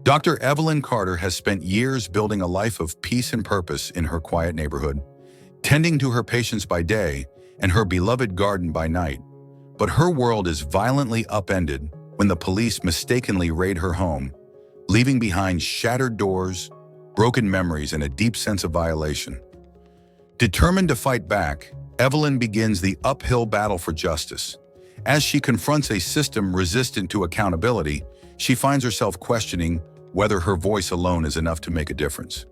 Dr. Evelyn Carter has spent years building a life of peace and purpose in her quiet neighborhood, tending to her patients by day and her beloved garden by night. But her world is violently upended when the police mistakenly raid her home, leaving behind shattered doors, broken memories, and a deep sense of violation. Determined to fight back, Evelyn begins the uphill battle for justice. As she confronts a system resistant to accountability, she finds herself questioning whether her voice alone is enough to make a difference.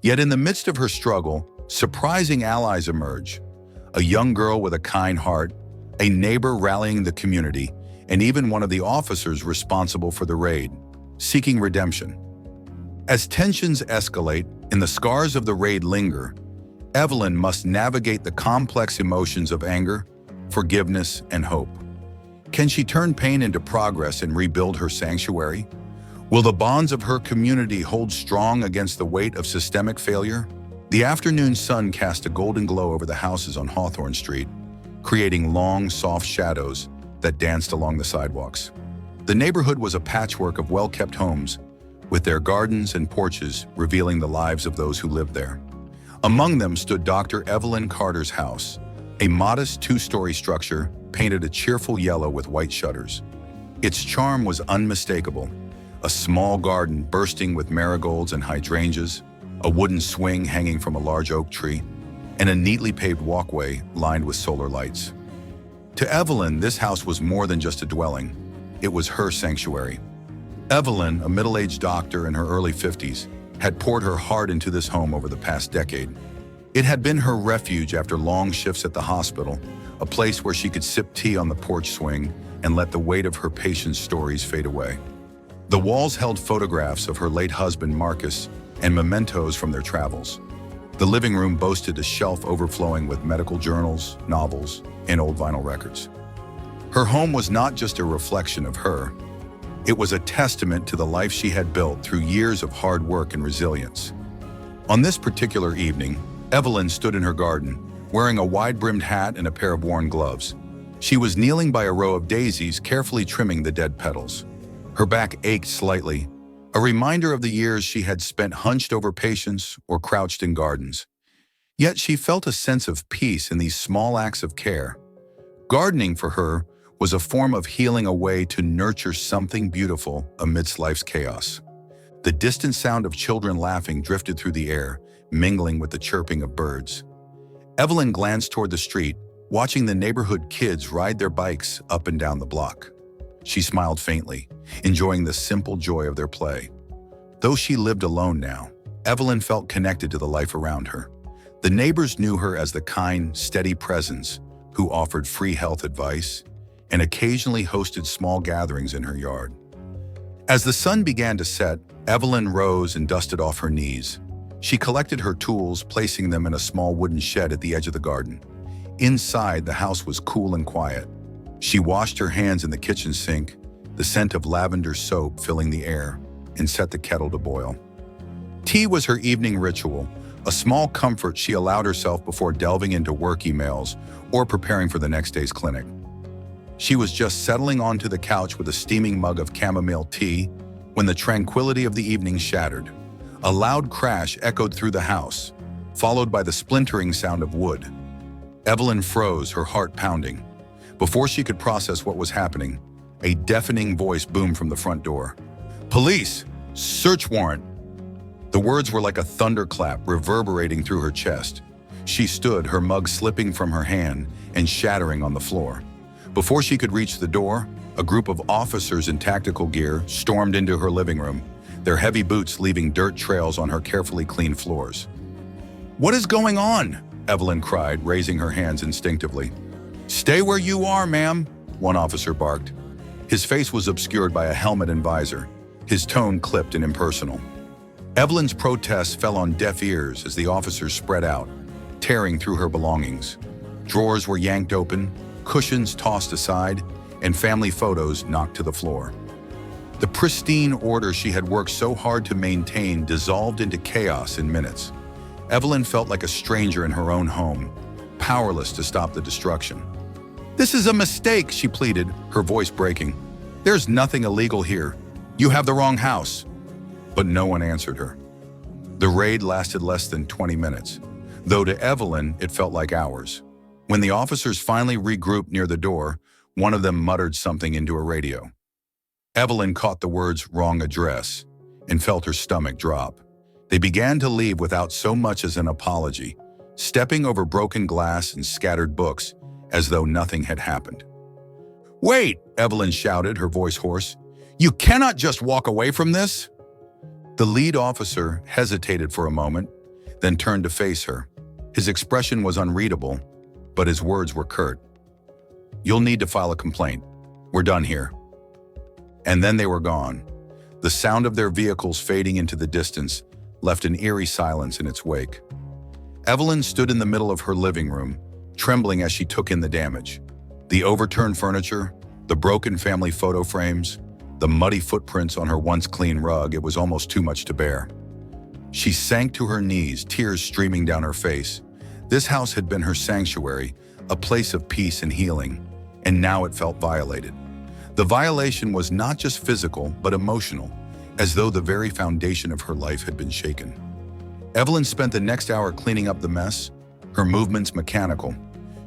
Yet in the midst of her struggle, surprising allies emerge. A young girl with a kind heart, a neighbor rallying the community, and even one of the officers responsible for the raid, seeking redemption. As tensions escalate and the scars of the raid linger, Evelyn must navigate the complex emotions of anger, forgiveness, and hope. Can she turn pain into progress and rebuild her sanctuary? Will the bonds of her community hold strong against the weight of systemic failure? The afternoon sun cast a golden glow over the houses on Hawthorne Street, creating long, soft shadows that danced along the sidewalks. The neighborhood was a patchwork of well-kept homes, with their gardens and porches revealing the lives of those who lived there. Among them stood Dr. Evelyn Carter's house, a modest two-story structure painted a cheerful yellow with white shutters. Its charm was unmistakable. A small garden bursting with marigolds and hydrangeas, a wooden swing hanging from a large oak tree, and a neatly paved walkway lined with solar lights. To Evelyn, this house was more than just a dwelling. It was her sanctuary. Evelyn, a middle-aged doctor in her early 50s, had poured her heart into this home over the past decade. It had been her refuge after long shifts at the hospital, a place where she could sip tea on the porch swing and let the weight of her patients' stories fade away. The walls held photographs of her late husband, Marcus, and mementos from their travels. The living room boasted a shelf overflowing with medical journals, novels, and old vinyl records. Her home was not just a reflection of her. It was a testament to the life she had built through years of hard work and resilience. On this particular evening, Evelyn stood in her garden, wearing a wide-brimmed hat and a pair of worn gloves. She was kneeling by a row of daisies, carefully trimming the dead petals. Her back ached slightly, a reminder of the years she had spent hunched over patients or crouched in gardens. Yet she felt a sense of peace in these small acts of care. Gardening for her was a form of healing, a way to nurture something beautiful amidst life's chaos. The distant sound of children laughing drifted through the air, mingling with the chirping of birds. Evelyn glanced toward the street, watching the neighborhood kids ride their bikes up and down the block. She smiled faintly, enjoying the simple joy of their play. Though she lived alone now, Evelyn felt connected to the life around her. The neighbors knew her as the kind, steady presence who offered free health advice and occasionally hosted small gatherings in her yard. As the sun began to set, Evelyn rose and dusted off her knees. She collected her tools, placing them in a small wooden shed at the edge of the garden. Inside, the house was cool and quiet. She washed her hands in the kitchen sink, the scent of lavender soap filling the air, and set the kettle to boil. Tea was her evening ritual, a small comfort she allowed herself before delving into work emails or preparing for the next day's clinic. She was just settling onto the couch with a steaming mug of chamomile tea when the tranquility of the evening shattered. A loud crash echoed through the house, followed by the splintering sound of wood. Evelyn froze, her heart pounding. Before she could process what was happening, a deafening voice boomed from the front door. "Police! Search warrant!" The words were like a thunderclap reverberating through her chest. She stood, her mug slipping from her hand and shattering on the floor. Before she could reach the door, a group of officers in tactical gear stormed into her living room, their heavy boots leaving dirt trails on her carefully cleaned floors. "What is going on?" Evelyn cried, raising her hands instinctively. "Stay where you are, ma'am," one officer barked. His face was obscured by a helmet and visor, his tone clipped and impersonal. Evelyn's protests fell on deaf ears as the officers spread out, tearing through her belongings. Drawers were yanked open, cushions tossed aside, and family photos knocked to the floor. The pristine order she had worked so hard to maintain dissolved into chaos in minutes. Evelyn felt like a stranger in her own home, powerless to stop the destruction. "This is a mistake," she pleaded, her voice breaking. "There's nothing illegal here. You have the wrong house." but no one answered her. The raid lasted less than 20 minutes, though to Evelyn it felt like hours. When the officers finally regrouped near the door, one of them muttered something into a radio. Evelyn caught the words "wrong address" and felt her stomach drop. They began to leave without so much as an apology, stepping over broken glass and scattered books as though nothing had happened. "Wait!" Evelyn shouted, her voice hoarse. "You cannot just walk away from this!" The lead officer hesitated for a moment, then turned to face her. His expression was unreadable, but his words were curt. "You'll need to file a complaint. We're done here." And then they were gone. The sound of their vehicles fading into the distance left an eerie silence in its wake. Evelyn stood in the middle of her living room, trembling as she took in the damage. The overturned furniture, the broken family photo frames, the muddy footprints on her once clean rug. It was almost too much to bear. She sank to her knees, tears streaming down her face. This house had been her sanctuary, a place of peace and healing, and now it felt violated. The violation was not just physical, but emotional, as though the very foundation of her life had been shaken. Evelyn spent the next hour cleaning up the mess, her movements mechanical.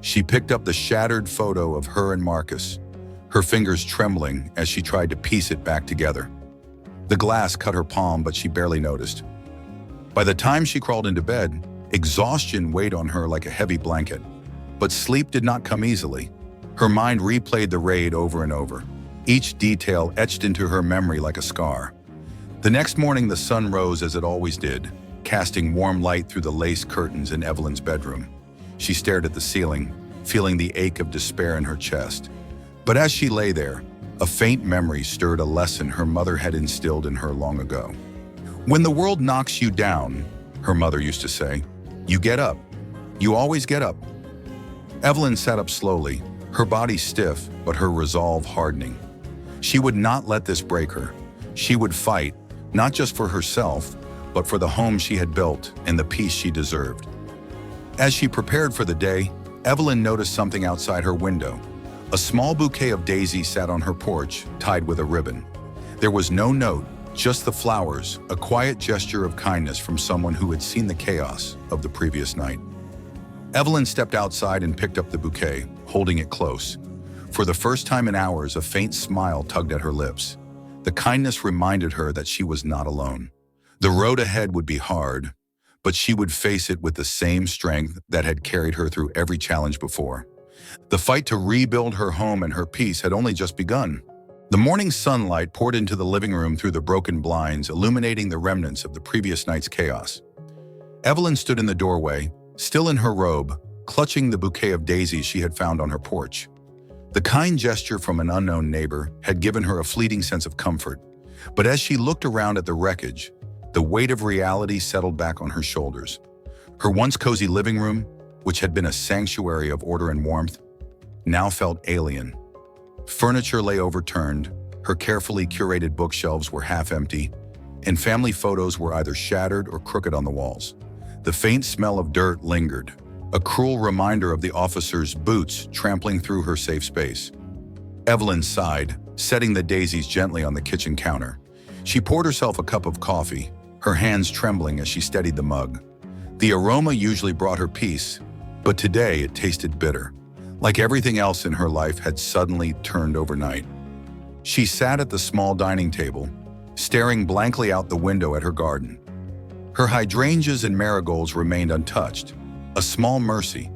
She picked up the shattered photo of her and Marcus, her fingers trembling as she tried to piece it back together. The glass cut her palm, but she barely noticed. By the time she crawled into bed, exhaustion weighed on her like a heavy blanket. But sleep did not come easily. Her mind replayed the raid over and over, each detail etched into her memory like a scar. The next morning, the sun rose as it always did, casting warm light through the lace curtains in Evelyn's bedroom. She stared at the ceiling, feeling the ache of despair in her chest. But as she lay there, a faint memory stirred a lesson her mother had instilled in her long ago. "When the world knocks you down," her mother used to say, "you get up. You always get up." Evelyn sat up slowly, her body stiff, but her resolve hardening. She would not let this break her. She would fight, not just for herself, but for the home she had built and the peace she deserved. As she prepared for the day, Evelyn noticed something outside her window. A small bouquet of daisies sat on her porch, tied with a ribbon. There was no note, just the flowers, a quiet gesture of kindness from someone who had seen the chaos of the previous night. Evelyn stepped outside and picked up the bouquet, holding it close. For the first time in hours, a faint smile tugged at her lips. The kindness reminded her that she was not alone. The road ahead would be hard, but she would face it with the same strength that had carried her through every challenge before. The fight to rebuild her home and her peace had only just begun. The morning sunlight poured into the living room through the broken blinds, illuminating the remnants of the previous night's chaos. Evelyn stood in the doorway, still in her robe, clutching the bouquet of daisies she had found on her porch. The kind gesture from an unknown neighbor had given her a fleeting sense of comfort, but as she looked around at the wreckage, the weight of reality settled back on her shoulders. Her once cozy living room, which had been a sanctuary of order and warmth, now felt alien. Furniture lay overturned, her carefully curated bookshelves were half empty, and family photos were either shattered or crooked on the walls. The faint smell of dirt lingered, a cruel reminder of the officer's boots trampling through her safe space. Evelyn sighed, setting the daisies gently on the kitchen counter. She poured herself a cup of coffee, her hands trembling as she steadied the mug. The aroma usually brought her peace, but today it tasted bitter, like everything else in her life had suddenly turned overnight. She sat at the small dining table, staring blankly out the window at her garden. Her hydrangeas and marigolds remained untouched, a small mercy.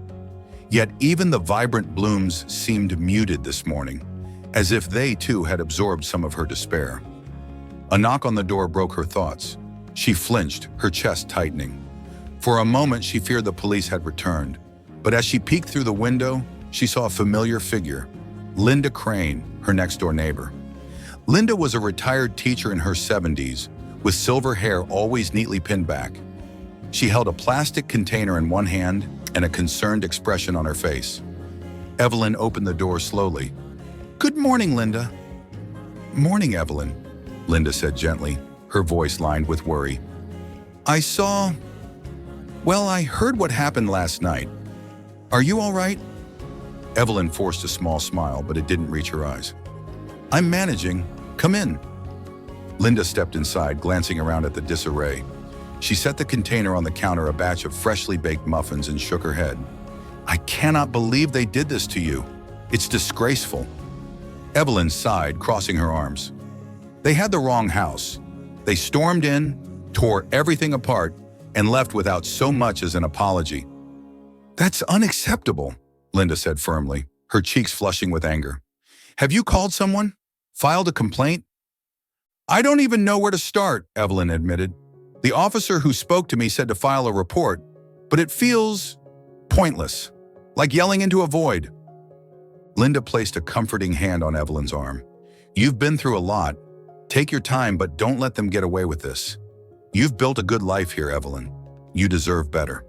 Yet even the vibrant blooms seemed muted this morning, as if they too had absorbed some of her despair. A knock on the door broke her thoughts. She flinched, her chest tightening. For a moment she feared the police had returned, but as she peeked through the window, she saw a familiar figure, Linda Crane, her next-door neighbor. Linda was a retired teacher in her 70s, with silver hair always neatly pinned back. She held a plastic container in one hand and a concerned expression on her face. Evelyn opened the door slowly. "Good morning, Linda." "Morning, Evelyn," Linda said gently, her voice lined with worry. I heard what happened last night. Are you all right?" Evelyn forced a small smile, but it didn't reach her eyes. "I'm managing. Come in." Linda stepped inside, glancing around at the disarray. She set the container on the counter, a batch of freshly baked muffins, and shook her head. "I cannot believe they did this to you. It's disgraceful." Evelyn sighed, crossing her arms. They had the wrong house. They stormed in, tore everything apart, and left without so much as an apology. "That's unacceptable," Linda said firmly, her cheeks flushing with anger. "Have you called someone? Filed a complaint?" "I don't even know where to start," Evelyn admitted. "The officer who spoke to me said to file a report, but it feels pointless, like yelling into a void." Linda placed a comforting hand on Evelyn's arm. "You've been through a lot. Take your time, but don't let them get away with this. You've built a good life here, Evelyn. You deserve better."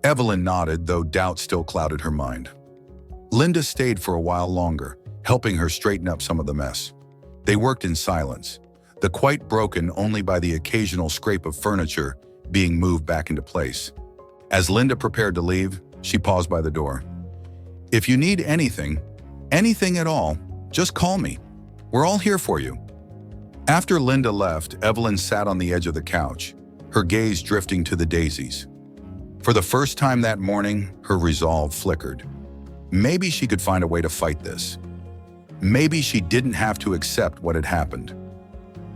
Evelyn nodded, though doubt still clouded her mind. Linda stayed for a while longer, helping her straighten up some of the mess. They worked in silence, the quite broken only by the occasional scrape of furniture being moved back into place. As Linda prepared to leave, she paused by the door. "If you need anything at all, just call me. We're all here for you." After Linda left, Evelyn sat on the edge of the couch, her gaze drifting to the daisies. For the first time that morning, her resolve flickered. Maybe she could find a way to fight this. Maybe she didn't have to accept what had happened.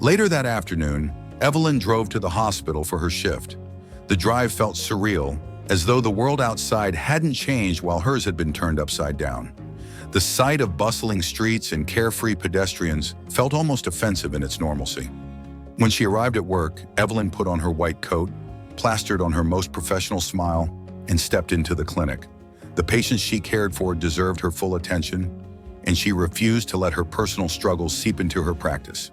Later that afternoon, Evelyn drove to the hospital for her shift. The drive felt surreal, as though the world outside hadn't changed while hers had been turned upside down. The sight of bustling streets and carefree pedestrians felt almost offensive in its normalcy. When she arrived at work, Evelyn put on her white coat, plastered on her most professional smile, and stepped into the clinic. The patients she cared for deserved her full attention, and she refused to let her personal struggles seep into her practice.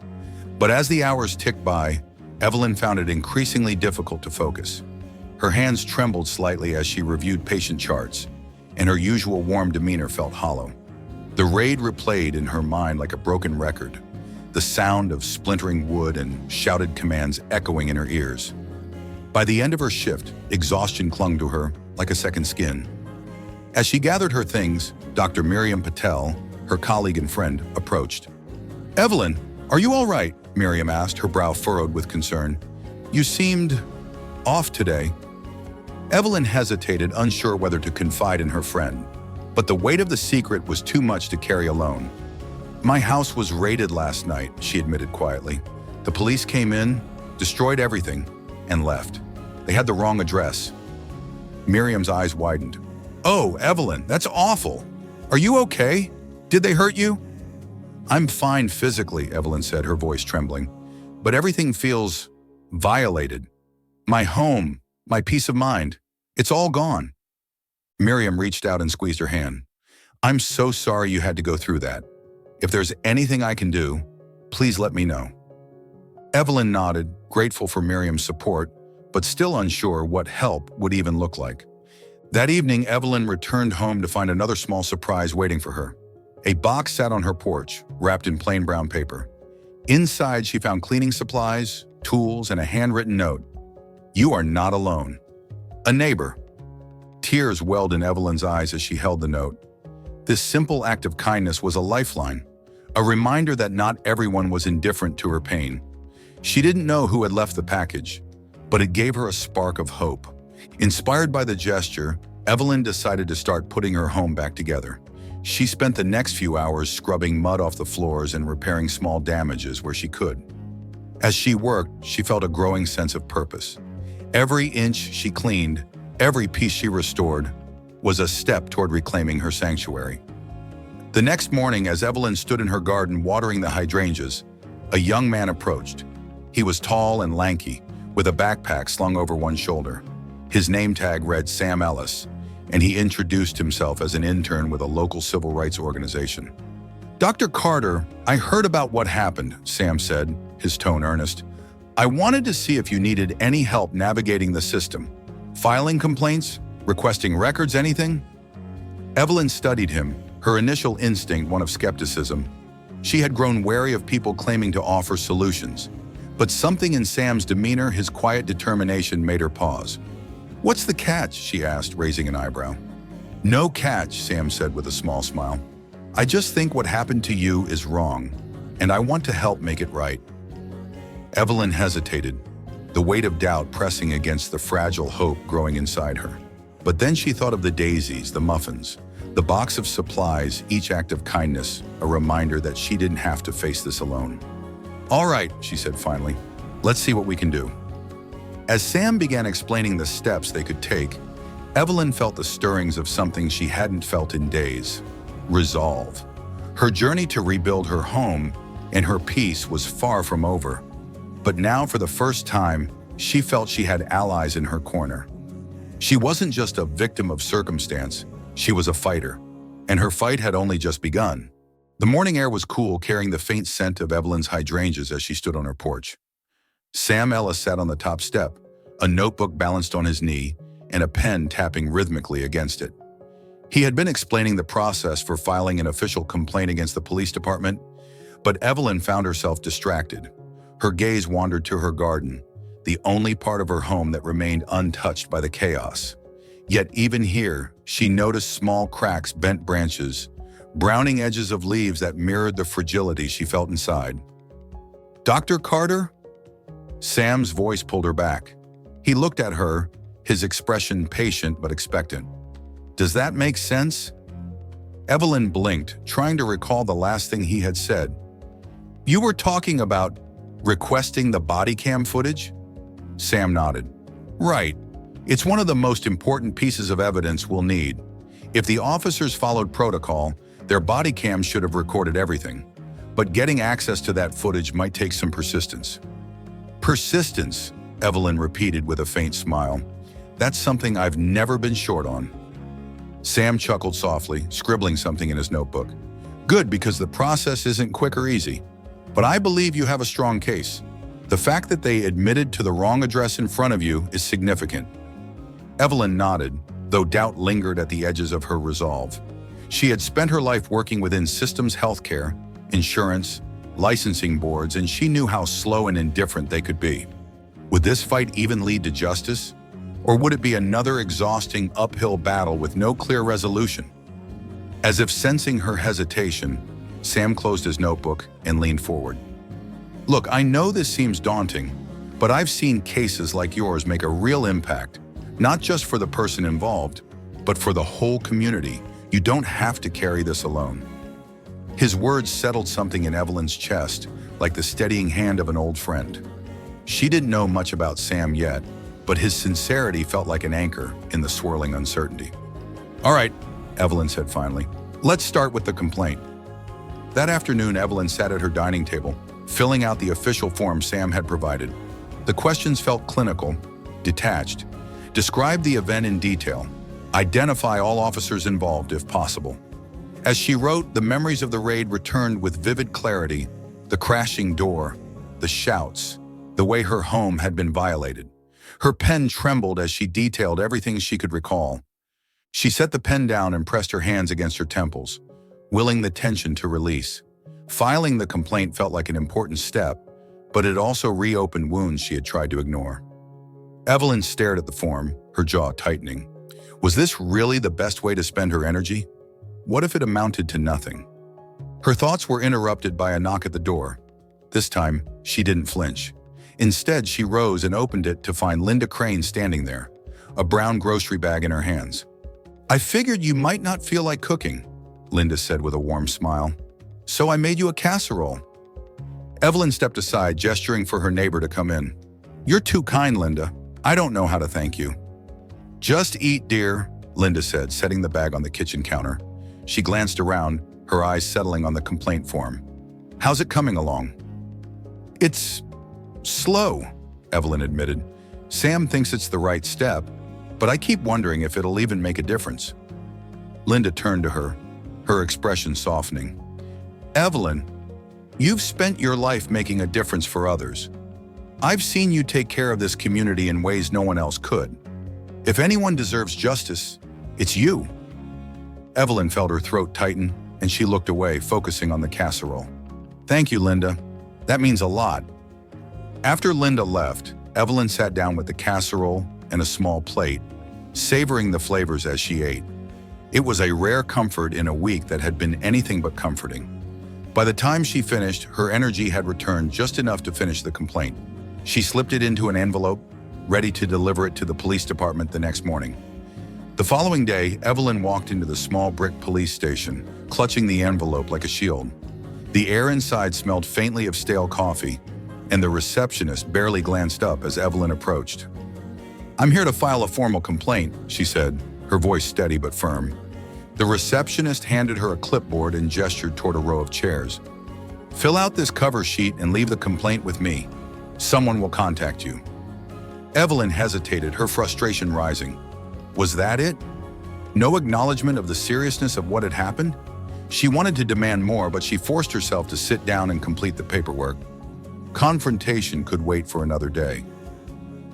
But as the hours ticked by, Evelyn found it increasingly difficult to focus. Her hands trembled slightly as she reviewed patient charts, and her usual warm demeanor felt hollow. The raid replayed in her mind like a broken record, the sound of splintering wood and shouted commands echoing in her ears. By the end of her shift, exhaustion clung to her like a second skin. As she gathered her things, Dr. Miriam Patel, her colleague and friend, approached. "Evelyn, are you all right?" Miriam asked, her brow furrowed with concern. "You seemed off today." Evelyn hesitated, unsure whether to confide in her friend, but the weight of the secret was too much to carry alone. "My house was raided last night," she admitted quietly. "The police came in, destroyed everything, and left. They had the wrong address." Miriam's eyes widened. "Oh, Evelyn, that's awful. Are you okay? Did they hurt you?" "I'm fine physically," Evelyn said, her voice trembling, "but everything feels violated. My home, my peace of mind, it's all gone." Miriam reached out and squeezed her hand. "I'm so sorry you had to go through that. If there's anything I can do, please let me know." Evelyn nodded, grateful for Miriam's support, but still unsure what help would even look like. That evening, Evelyn returned home to find another small surprise waiting for her. A box sat on her porch, wrapped in plain brown paper. Inside, she found cleaning supplies, tools, and a handwritten note. "You are not alone. A neighbor." Tears welled in Evelyn's eyes as she held the note. This simple act of kindness was a lifeline, a reminder that not everyone was indifferent to her pain. She didn't know who had left the package, but it gave her a spark of hope. Inspired by the gesture, Evelyn decided to start putting her home back together. She spent the next few hours scrubbing mud off the floors and repairing small damages where she could. As she worked, she felt a growing sense of purpose. Every inch she cleaned, every piece she restored, was a step toward reclaiming her sanctuary. The next morning, as Evelyn stood in her garden watering the hydrangeas, a young man approached. He was tall and lanky, with a backpack slung over one shoulder. His name tag read Sam Ellis, and he introduced himself as an intern with a local civil rights organization. "Dr. Carter, I heard about what happened," Sam said, his tone earnest. "I wanted to see if you needed any help navigating the system. Filing complaints? Requesting records, anything?" Evelyn studied him, her initial instinct one of skepticism. She had grown wary of people claiming to offer solutions, but something in Sam's demeanor, his quiet determination, made her pause. "What's the catch?" she asked, raising an eyebrow. "No catch," Sam said with a small smile. "I just think what happened to you is wrong, and I want to help make it right." Evelyn hesitated, the weight of doubt pressing against the fragile hope growing inside her. But then she thought of the daisies, the muffins, the box of supplies, each act of kindness, a reminder that she didn't have to face this alone. "All right," she said finally, "let's see what we can do." As Sam began explaining the steps they could take, Evelyn felt the stirrings of something she hadn't felt in days: resolve. Her journey to rebuild her home and her peace was far from over. But now, for the first time, she felt she had allies in her corner. She wasn't just a victim of circumstance, she was a fighter, and her fight had only just begun. The morning air was cool, carrying the faint scent of Evelyn's hydrangeas as she stood on her porch. Sam Ellis sat on the top step, a notebook balanced on his knee and a pen tapping rhythmically against it. He had been explaining the process for filing an official complaint against the police department, but Evelyn found herself distracted. Her gaze wandered to her garden, the only part of her home that remained untouched by the chaos. Yet even here, she noticed small cracks, bent branches, browning edges of leaves that mirrored the fragility she felt inside. "Dr. Carter?" Sam's voice pulled her back. He looked at her, his expression patient but expectant. "Does that make sense?" Evelyn blinked, trying to recall the last thing he had said. "You were talking about requesting the body cam footage?" Sam nodded. "Right. It's one of the most important pieces of evidence we'll need. If the officers followed protocol, their body cams should have recorded everything. But getting access to that footage might take some persistence." "Persistence," Evelyn repeated with a faint smile. "That's something I've never been short on." Sam chuckled softly, scribbling something in his notebook. "Good, because the process isn't quick or easy. But I believe you have a strong case. The fact that they admitted to the wrong address in front of you is significant." Evelyn nodded, though doubt lingered at the edges of her resolve. She had spent her life working within systems healthcare, insurance, licensing boards, and she knew how slow and indifferent they could be. Would this fight even lead to justice? Or would it be another exhausting uphill battle with no clear resolution? As if sensing her hesitation, Sam closed his notebook and leaned forward. "Look, I know this seems daunting, but I've seen cases like yours make a real impact, not just for the person involved, but for the whole community. You don't have to carry this alone." His words settled something in Evelyn's chest, like the steadying hand of an old friend. She didn't know much about Sam yet, but his sincerity felt like an anchor in the swirling uncertainty. "All right," Evelyn said finally, "let's start with the complaint." That afternoon, Evelyn sat at her dining table, filling out the official form Sam had provided. The questions felt clinical, detached. Describe the event in detail. Identify all officers involved if possible. As she wrote, the memories of the raid returned with vivid clarity: the crashing door, the shouts, the way her home had been violated. Her pen trembled as she detailed everything she could recall. She set the pen down and pressed her hands against her temples, willing the tension to release. Filing the complaint felt like an important step, but it also reopened wounds she had tried to ignore. Evelyn stared at the form, her jaw tightening. Was this really the best way to spend her energy? What if it amounted to nothing? Her thoughts were interrupted by a knock at the door. This time, she didn't flinch. Instead, she rose and opened it to find Linda Crane standing there, a brown grocery bag in her hands. "I figured you might not feel like cooking," Linda said with a warm smile. "So I made you a casserole." Evelyn stepped aside, gesturing for her neighbor to come in. "You're too kind, Linda. I don't know how to thank you." "Just eat, dear," Linda said, setting the bag on the kitchen counter. She glanced around, her eyes settling on the complaint form. "How's it coming along?" "It's slow," Evelyn admitted. "Sam thinks it's the right step, but I keep wondering if it'll even make a difference." Linda turned to her, her expression softening. "Evelyn, you've spent your life making a difference for others. I've seen you take care of this community in ways no one else could. If anyone deserves justice, it's you." Evelyn felt her throat tighten, and she looked away, focusing on the casserole. "Thank you, Linda. That means a lot." After Linda left, Evelyn sat down with the casserole and a small plate, savoring the flavors as she ate. It was a rare comfort in a week that had been anything but comforting. By the time she finished, her energy had returned just enough to finish the complaint. She slipped it into an envelope, ready to deliver it to the police department the next morning. The following day, Evelyn walked into the small brick police station, clutching the envelope like a shield. The air inside smelled faintly of stale coffee, and the receptionist barely glanced up as Evelyn approached. "I'm here to file a formal complaint," she said, her voice steady but firm. The receptionist handed her a clipboard and gestured toward a row of chairs. "Fill out this cover sheet and leave the complaint with me. Someone will contact you." Evelyn hesitated, her frustration rising. Was that it? No acknowledgement of the seriousness of what had happened? She wanted to demand more, but she forced herself to sit down and complete the paperwork. Confrontation could wait for another day.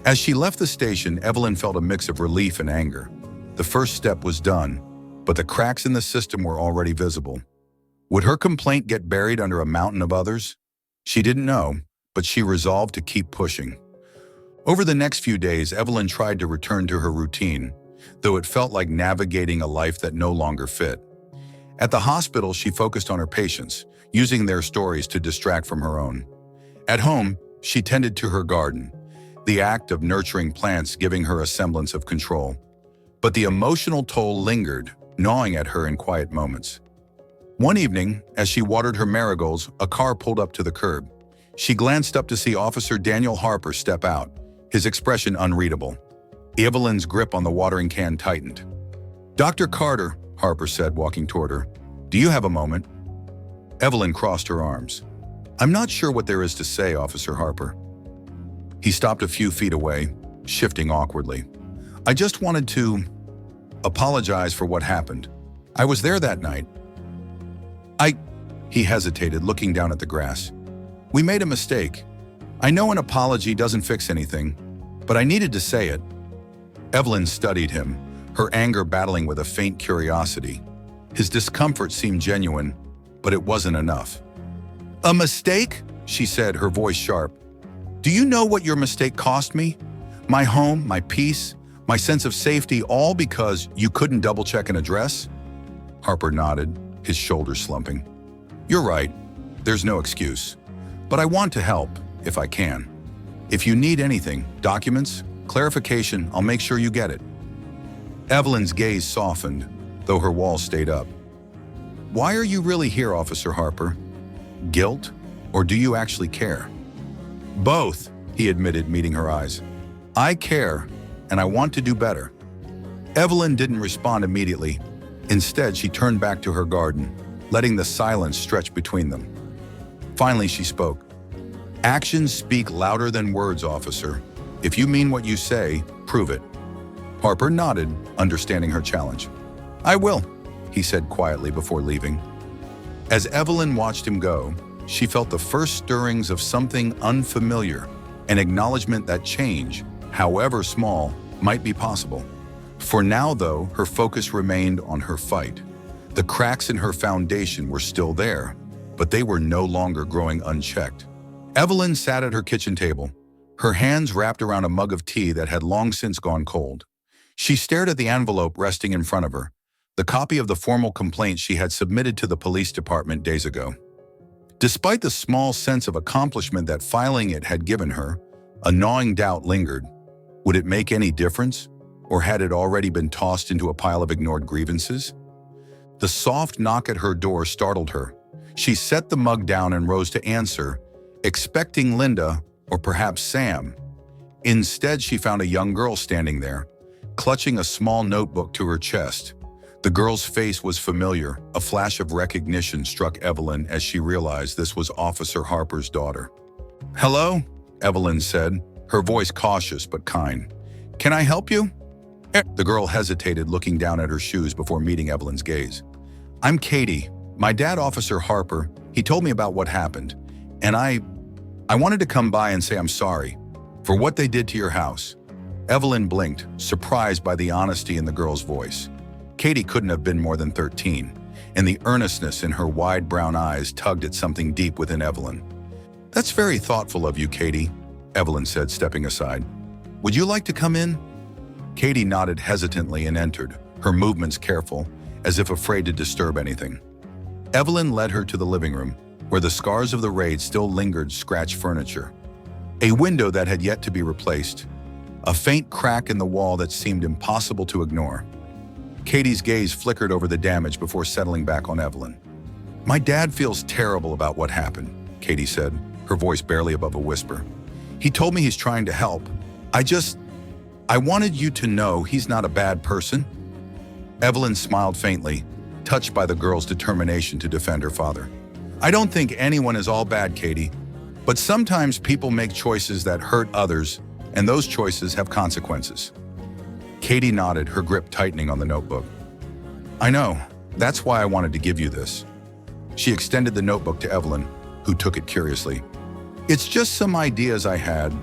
As she left the station, Evelyn felt a mix of relief and anger. The first step was done, but the cracks in the system were already visible. Would her complaint get buried under a mountain of others? She didn't know, but she resolved to keep pushing. Over the next few days, Evelyn tried to return to her routine, though it felt like navigating a life that no longer fit. At the hospital, she focused on her patients, using their stories to distract from her own. At home, she tended to her garden, the act of nurturing plants giving her a semblance of control. But the emotional toll lingered, gnawing at her in quiet moments. One evening, as she watered her marigolds, a car pulled up to the curb. She glanced up to see Officer Daniel Harper step out, his expression unreadable. Evelyn's grip on the watering can tightened. "Dr. Carter," Harper said, walking toward her. "Do you have a moment?" Evelyn crossed her arms. "I'm not sure what there is to say, Officer Harper." He stopped a few feet away, shifting awkwardly. "I just wanted to apologize for what happened. I was there that night." He hesitated, looking down at the grass. "We made a mistake. I know an apology doesn't fix anything, but I needed to say it." Evelyn studied him, her anger battling with a faint curiosity. His discomfort seemed genuine, but it wasn't enough. "A mistake?" she said, her voice sharp. "Do you know what your mistake cost me? My home, my peace, my sense of safety, all because you couldn't double-check an address?" Harper nodded, his shoulders slumping. "You're right. There's no excuse. But I want to help, if I can. If you need anything, documents, clarification, I'll make sure you get it." Evelyn's gaze softened, though her wall stayed up. "Why are you really here, Officer Harper? Guilt? Or do you actually care?" "Both," he admitted, meeting her eyes. "I care, and I want to do better." Evelyn didn't respond immediately. Instead, she turned back to her garden, letting the silence stretch between them. Finally, she spoke. "Actions speak louder than words, officer. If you mean what you say, prove it." Harper nodded, understanding her challenge. "I will," he said quietly before leaving. As Evelyn watched him go, she felt the first stirrings of something unfamiliar, an acknowledgement that change, however small, might be possible. For now, though, her focus remained on her fight. The cracks in her foundation were still there, but they were no longer growing unchecked. Evelyn sat at her kitchen table, her hands wrapped around a mug of tea that had long since gone cold. She stared at the envelope resting in front of her, the copy of the formal complaint she had submitted to the police department days ago. Despite the small sense of accomplishment that filing it had given her, a gnawing doubt lingered. Would it make any difference, or had it already been tossed into a pile of ignored grievances? The soft knock at her door startled her. She set the mug down and rose to answer, expecting Linda or perhaps Sam. Instead, she found a young girl standing there, clutching a small notebook to her chest. The girl's face was familiar. A flash of recognition struck Evelyn as she realized this was Officer Harper's daughter. "Hello?" Evelyn said, her voice cautious but kind. "Can I help you?" The girl hesitated, looking down at her shoes before meeting Evelyn's gaze. "I'm Katie. My dad, Officer Harper, he told me about what happened, and I wanted to come by and say I'm sorry for what they did to your house." Evelyn blinked, surprised by the honesty in the girl's voice. Katie couldn't have been more than 13, and the earnestness in her wide brown eyes tugged at something deep within Evelyn. "That's very thoughtful of you, Katie," Evelyn said, stepping aside. "Would you like to come in?" Katie nodded hesitantly and entered, her movements careful, as if afraid to disturb anything. Evelyn led her to the living room, where the scars of the raid still lingered scratched furniture. A window that had yet to be replaced. A faint crack in the wall that seemed impossible to ignore. Katie's gaze flickered over the damage before settling back on Evelyn. "My dad feels terrible about what happened," Katie said, her voice barely above a whisper. "He told me he's trying to help. I wanted you to know he's not a bad person." Evelyn smiled faintly, touched by the girl's determination to defend her father. "I don't think anyone is all bad, Katie, but sometimes people make choices that hurt others, and those choices have consequences." Katie nodded, her grip tightening on the notebook. "I know. That's why I wanted to give you this." She extended the notebook to Evelyn, who took it curiously. "It's just some ideas I had.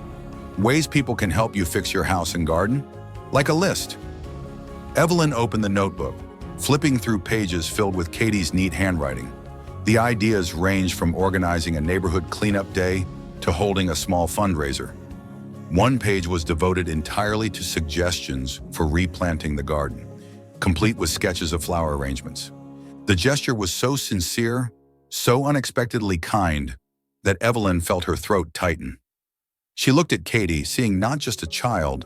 Ways people can help you fix your house and garden. Like a list." Evelyn opened the notebook, flipping through pages filled with Katie's neat handwriting. The ideas ranged from organizing a neighborhood cleanup day to holding a small fundraiser. One page was devoted entirely to suggestions for replanting the garden, complete with sketches of flower arrangements. The gesture was so sincere, so unexpectedly kind, that Evelyn felt her throat tighten. She looked at Katie, seeing not just a child,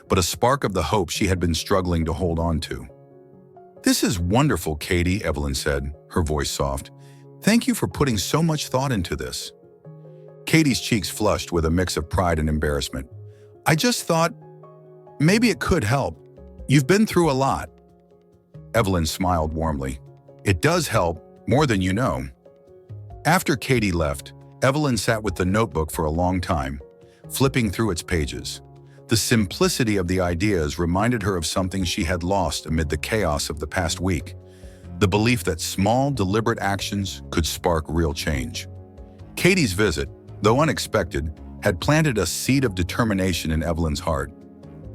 but a spark of the hope she had been struggling to hold on to. "This is wonderful, Katie," Evelyn said, her voice soft. "Thank you for putting so much thought into this." Katie's cheeks flushed with a mix of pride and embarrassment. "I just thought, maybe it could help. You've been through a lot." Evelyn smiled warmly. "It does help, more than you know." After Katie left, Evelyn sat with the notebook for a long time, flipping through its pages. The simplicity of the ideas reminded her of something she had lost amid the chaos of the past week, the belief that small, deliberate actions could spark real change. Katie's visit, though unexpected, had planted a seed of determination in Evelyn's heart.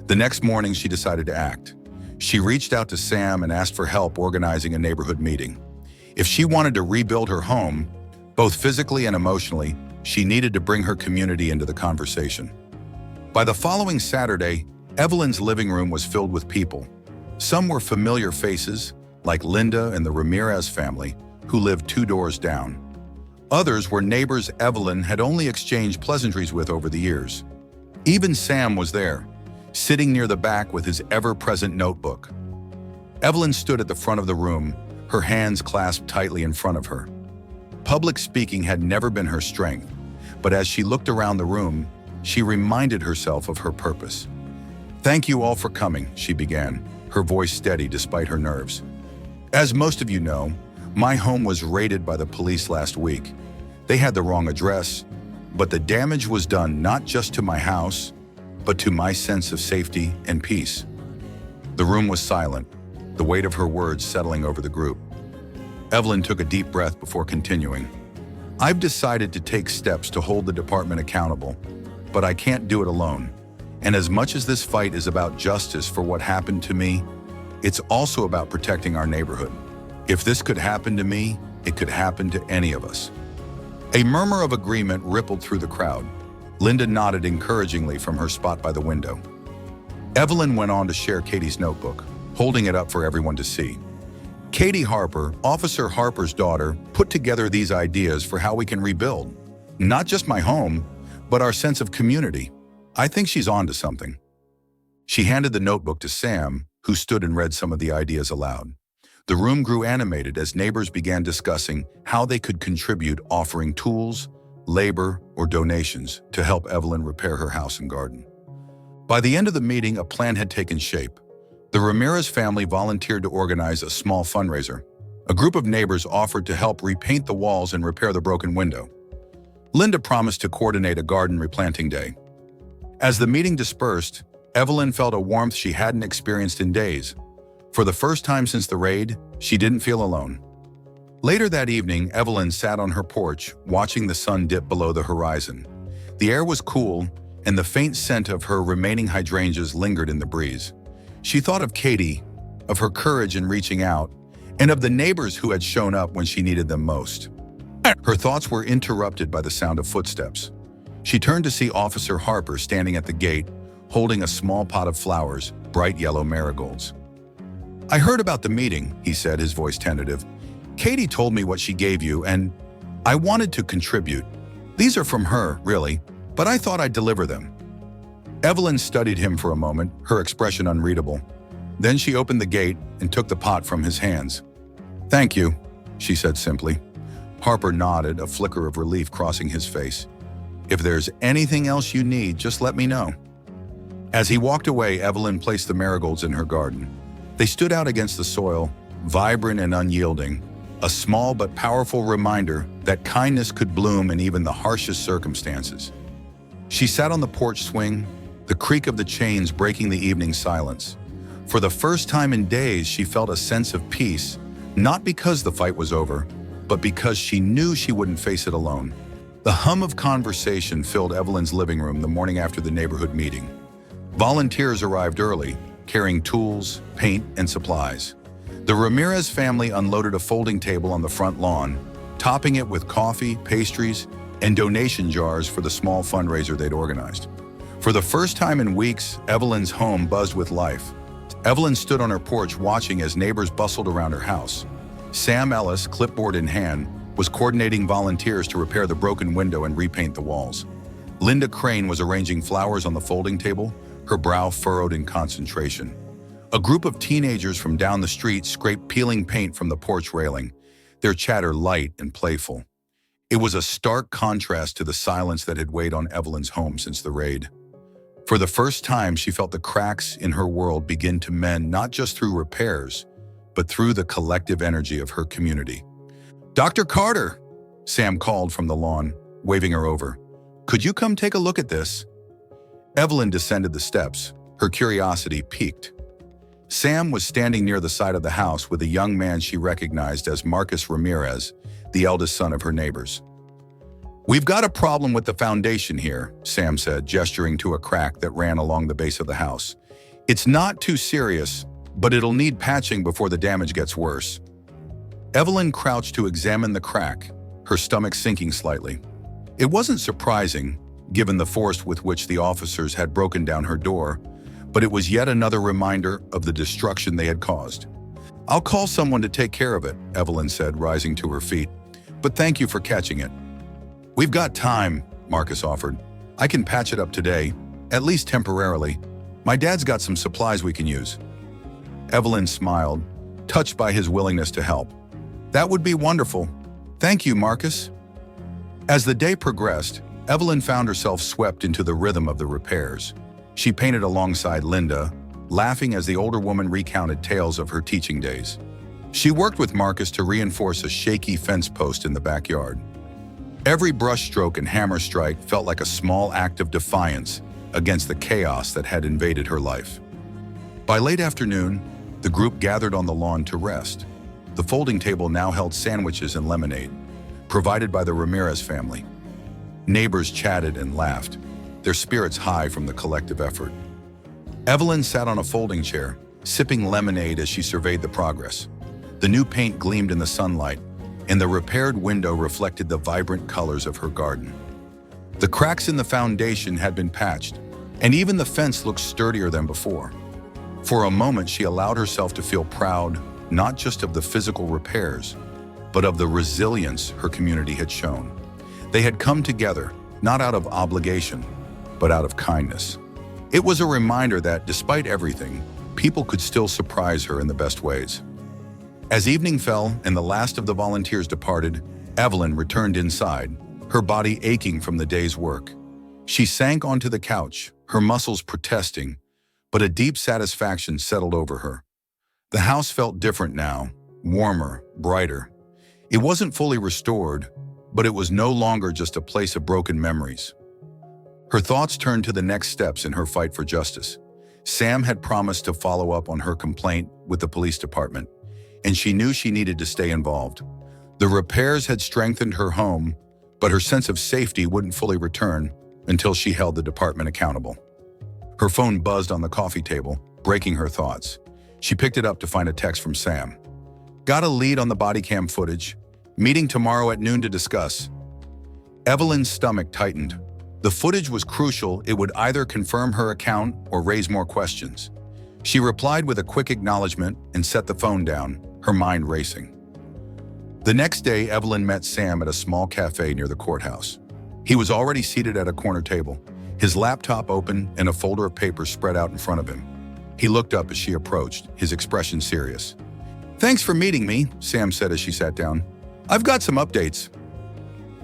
The next morning, she decided to act. She reached out to Sam and asked for help organizing a neighborhood meeting. If she wanted to rebuild her home, both physically and emotionally, she needed to bring her community into the conversation. By the following Saturday, Evelyn's living room was filled with people. Some were familiar faces, like Linda and the Ramirez family, who lived 2 doors down. Others were neighbors Evelyn had only exchanged pleasantries with over the years. Even Sam was there, sitting near the back with his ever-present notebook. Evelyn stood at the front of the room, her hands clasped tightly in front of her. Public speaking had never been her strength, but as she looked around the room, she reminded herself of her purpose. "Thank you all for coming," she began, her voice steady despite her nerves. "As most of you know, my home was raided by the police last week. They had the wrong address, but the damage was done not just to my house, but to my sense of safety and peace." The room was silent, the weight of her words settling over the group. Evelyn took a deep breath before continuing. "I've decided to take steps to hold the department accountable, but I can't do it alone. And as much as this fight is about justice for what happened to me, it's also about protecting our neighborhood. If this could happen to me, it could happen to any of us." A murmur of agreement rippled through the crowd. Linda nodded encouragingly from her spot by the window. Evelyn went on to share Katie's notebook, holding it up for everyone to see. "Katie Harper, Officer Harper's daughter, put together these ideas for how we can rebuild. Not just my home, but our sense of community. I think she's onto something." She handed the notebook to Sam, who stood and read some of the ideas aloud. The room grew animated as neighbors began discussing how they could contribute, offering tools, labor, or donations to help Evelyn repair her house and garden. By the end of the meeting, a plan had taken shape. The Ramirez family volunteered to organize a small fundraiser. A group of neighbors offered to help repaint the walls and repair the broken window. Linda promised to coordinate a garden replanting day. As the meeting dispersed, Evelyn felt a warmth she hadn't experienced in days. For the first time since the raid, she didn't feel alone. Later that evening, Evelyn sat on her porch, watching the sun dip below the horizon. The air was cool, and the faint scent of her remaining hydrangeas lingered in the breeze. She thought of Katie, of her courage in reaching out, and of the neighbors who had shown up when she needed them most. Her thoughts were interrupted by the sound of footsteps. She turned to see Officer Harper standing at the gate, holding a small pot of flowers, bright yellow marigolds. "I heard about the meeting," he said, his voice tentative. "Katie told me what she gave you, and I wanted to contribute. These are from her, really, but I thought I'd deliver them." Evelyn studied him for a moment, her expression unreadable. Then she opened the gate and took the pot from his hands. "Thank you," she said simply. Harper nodded, a flicker of relief crossing his face. "If there's anything else you need, just let me know." As he walked away, Evelyn placed the marigolds in her garden. They stood out against the soil, vibrant and unyielding, a small but powerful reminder that kindness could bloom in even the harshest circumstances. She sat on the porch swing, the creak of the chains breaking the evening silence. For the first time in days, she felt a sense of peace, not because the fight was over, but because she knew she wouldn't face it alone. The hum of conversation filled Evelyn's living room the morning after the neighborhood meeting. Volunteers arrived early, carrying tools, paint, and supplies. The Ramirez family unloaded a folding table on the front lawn, topping it with coffee, pastries, and donation jars for the small fundraiser they'd organized. For the first time in weeks, Evelyn's home buzzed with life. Evelyn stood on her porch watching as neighbors bustled around her house. Sam Ellis, clipboard in hand, was coordinating volunteers to repair the broken window and repaint the walls. Linda Crane was arranging flowers on the folding table, her brow furrowed in concentration. A group of teenagers from down the street scraped peeling paint from the porch railing, their chatter light and playful. It was a stark contrast to the silence that had weighed on Evelyn's home since the raid. For the first time, she felt the cracks in her world begin to mend not just through repairs, but through the collective energy of her community. "Dr. Carter," Sam called from the lawn, waving her over. "Could you come take a look at this?" Evelyn descended the steps, her curiosity piqued. Sam was standing near the side of the house with a young man she recognized as Marcus Ramirez, the eldest son of her neighbors. "We've got a problem with the foundation here," Sam said, gesturing to a crack that ran along the base of the house. "It's not too serious, but it'll need patching before the damage gets worse." Evelyn crouched to examine the crack, her stomach sinking slightly. It wasn't surprising, given the force with which the officers had broken down her door, but it was yet another reminder of the destruction they had caused. "I'll call someone to take care of it," Evelyn said, rising to her feet. "But thank you for catching it." "We've got time," Marcus offered. "I can patch it up today, at least temporarily. My dad's got some supplies we can use." Evelyn smiled, touched by his willingness to help. "That would be wonderful. Thank you, Marcus." As the day progressed, Evelyn found herself swept into the rhythm of the repairs. She painted alongside Linda, laughing as the older woman recounted tales of her teaching days. She worked with Marcus to reinforce a shaky fence post in the backyard. Every brushstroke and hammer strike felt like a small act of defiance against the chaos that had invaded her life. By late afternoon, the group gathered on the lawn to rest. The folding table now held sandwiches and lemonade, provided by the Ramirez family. Neighbors chatted and laughed, their spirits high from the collective effort. Evelyn sat on a folding chair, sipping lemonade as she surveyed the progress. The new paint gleamed in the sunlight, and the repaired window reflected the vibrant colors of her garden. The cracks in the foundation had been patched, and even the fence looked sturdier than before. For a moment, she allowed herself to feel proud, not just of the physical repairs, but of the resilience her community had shown. They had come together, not out of obligation, but out of kindness. It was a reminder that, despite everything, people could still surprise her in the best ways. As evening fell and the last of the volunteers departed, Evelyn returned inside, her body aching from the day's work. She sank onto the couch, her muscles protesting, but a deep satisfaction settled over her. The house felt different now, warmer, brighter. It wasn't fully restored, but it was no longer just a place of broken memories. Her thoughts turned to the next steps in her fight for justice. Sam had promised to follow up on her complaint with the police department, and she knew she needed to stay involved. The repairs had strengthened her home, but her sense of safety wouldn't fully return until she held the department accountable. Her phone buzzed on the coffee table, breaking her thoughts. She picked it up to find a text from Sam. "Got a lead on the body cam footage. Meeting tomorrow at noon to discuss." Evelyn's stomach tightened. The footage was crucial. It would either confirm her account or raise more questions. She replied with a quick acknowledgement and set the phone down, her mind racing. The next day, Evelyn met Sam at a small cafe near the courthouse. He was already seated at a corner table, his laptop open and a folder of papers spread out in front of him. He looked up as she approached, his expression serious. "Thanks for meeting me," Sam said as she sat down. "I've got some updates."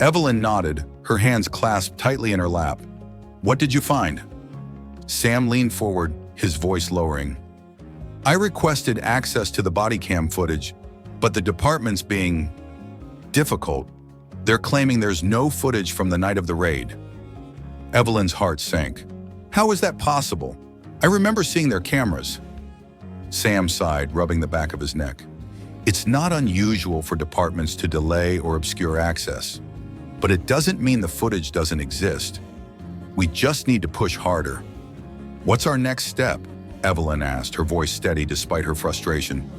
Evelyn nodded, her hands clasped tightly in her lap. "What did you find?" Sam leaned forward, his voice lowering. "I requested access to the body cam footage, but the department's being difficult. They're claiming there's no footage from the night of the raid." Evelyn's heart sank. "How is that possible? I remember seeing their cameras." Sam sighed, rubbing the back of his neck. "It's not unusual for departments to delay or obscure access, but it doesn't mean the footage doesn't exist. We just need to push harder." "What's our next step?" Evelyn asked, her voice steady despite her frustration.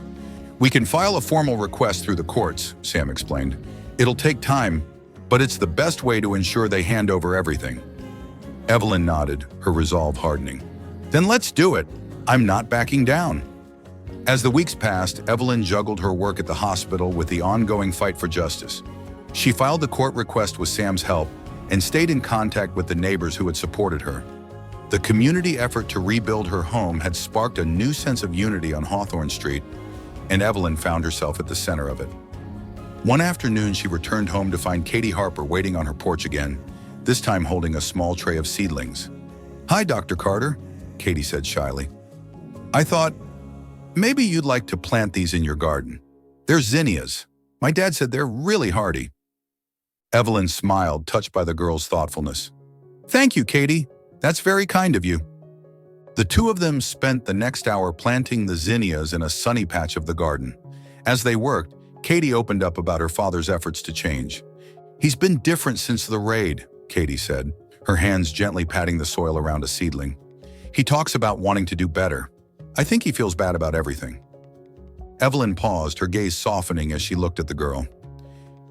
"We can file a formal request through the courts," Sam explained. "It'll take time, but it's the best way to ensure they hand over everything." Evelyn nodded, her resolve hardening. "Then let's do it. I'm not backing down." As the weeks passed, Evelyn juggled her work at the hospital with the ongoing fight for justice. She filed the court request with Sam's help and stayed in contact with the neighbors who had supported her. The community effort to rebuild her home had sparked a new sense of unity on Hawthorne Street, and Evelyn found herself at the center of it. One afternoon, she returned home to find Katie Harper waiting on her porch again, this time holding a small tray of seedlings. "Hi, Dr. Carter," Katie said shyly. "I thought, maybe you'd like to plant these in your garden. They're zinnias. My dad said they're really hardy." Evelyn smiled, touched by the girl's thoughtfulness. "Thank you, Katie. That's very kind of you." The two of them spent the next hour planting the zinnias in a sunny patch of the garden. As they worked, Katie opened up about her father's efforts to change. "He's been different since the raid," Katie said, her hands gently patting the soil around a seedling. "He talks about wanting to do better. I think he feels bad about everything." Evelyn paused, her gaze softening as she looked at the girl.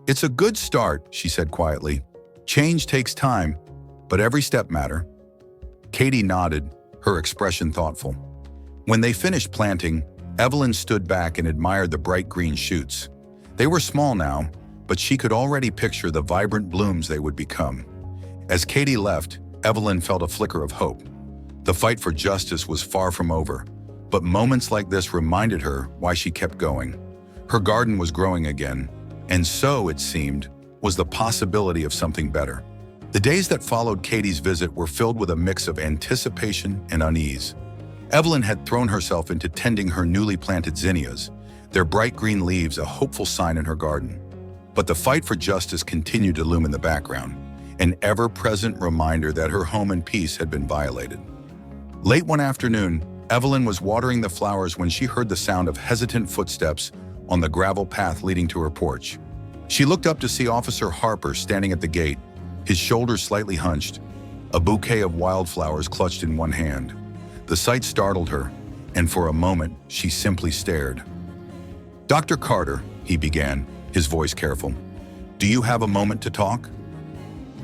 "It's a good start," she said quietly. "Change takes time, but every step matters." Katie nodded, her expression thoughtful. When they finished planting, Evelyn stood back and admired the bright green shoots. They were small now, but she could already picture the vibrant blooms they would become. As Katie left, Evelyn felt a flicker of hope. The fight for justice was far from over, but moments like this reminded her why she kept going. Her garden was growing again, and so, it seemed, was the possibility of something better. The days that followed Katie's visit were filled with a mix of anticipation and unease. Evelyn had thrown herself into tending her newly planted zinnias, their bright green leaves a hopeful sign in her garden. But the fight for justice continued to loom in the background, an ever-present reminder that her home and peace had been violated. Late one afternoon, Evelyn was watering the flowers when she heard the sound of hesitant footsteps on the gravel path leading to her porch. She looked up to see Officer Harper standing at the gate, his shoulders slightly hunched, a bouquet of wildflowers clutched in one hand. The sight startled her, and for a moment, she simply stared. "Dr. Carter," he began, his voice careful, "do you have a moment to talk?"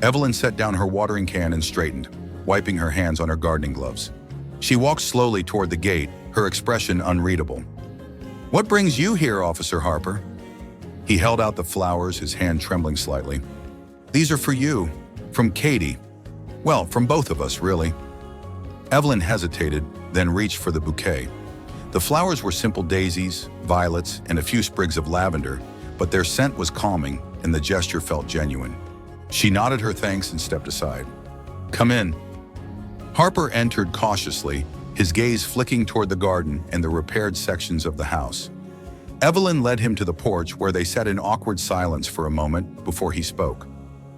Evelyn set down her watering can and straightened, wiping her hands on her gardening gloves. She walked slowly toward the gate, her expression unreadable. "What brings you here, Officer Harper?" He held out the flowers, his hand trembling slightly. "These are for you, from Katie. Well, from both of us, really." Evelyn hesitated, then reached for the bouquet. The flowers were simple daisies, violets, and a few sprigs of lavender, but their scent was calming, and the gesture felt genuine. She nodded her thanks and stepped aside. "Come in." Harper entered cautiously, his gaze flicking toward the garden and the repaired sections of the house. Evelyn led him to the porch where they sat in awkward silence for a moment before he spoke.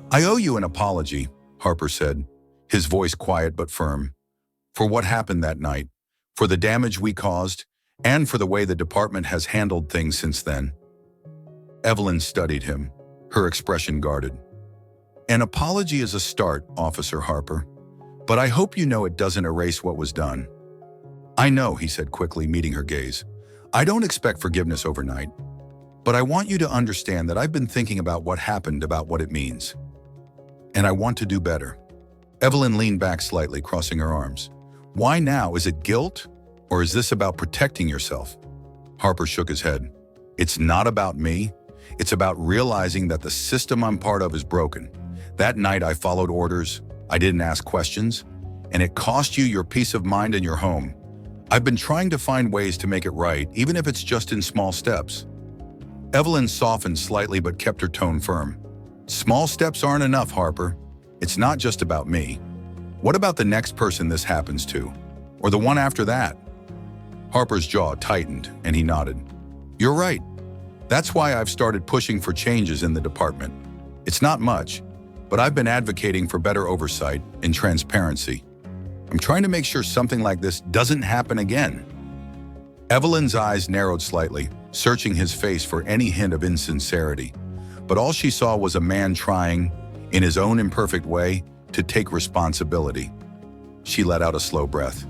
"I owe you an apology," Harper said, his voice quiet but firm, "for what happened that night, for the damage we caused, and for the way the department has handled things since then." Evelyn studied him, her expression guarded. "An apology is a start, Officer Harper, but I hope you know it doesn't erase what was done." "I know," he said quickly, meeting her gaze. "I don't expect forgiveness overnight, but I want you to understand that I've been thinking about what happened, about what it means. And I want to do better." Evelyn leaned back slightly, crossing her arms. "Why now? Is it guilt? Or is this about protecting yourself?" Harper shook his head. "It's not about me. It's about realizing that the system I'm part of is broken. That night I followed orders, I didn't ask questions, and it cost you your peace of mind and your home. I've been trying to find ways to make it right, even if it's just in small steps. Evelyn softened slightly but kept her tone firm. Small steps aren't enough, Harper. It's not just about me. What about the next person this happens to? Or the one after that? Harper's jaw tightened, and he nodded. You're right. That's why I've started pushing for changes in the department. It's not much, but I've been advocating for better oversight and transparency. I'm trying to make sure something like this doesn't happen again. Evelyn's eyes narrowed slightly, searching his face for any hint of insincerity. But all she saw was a man trying, in his own imperfect way, to take responsibility. She let out a slow breath.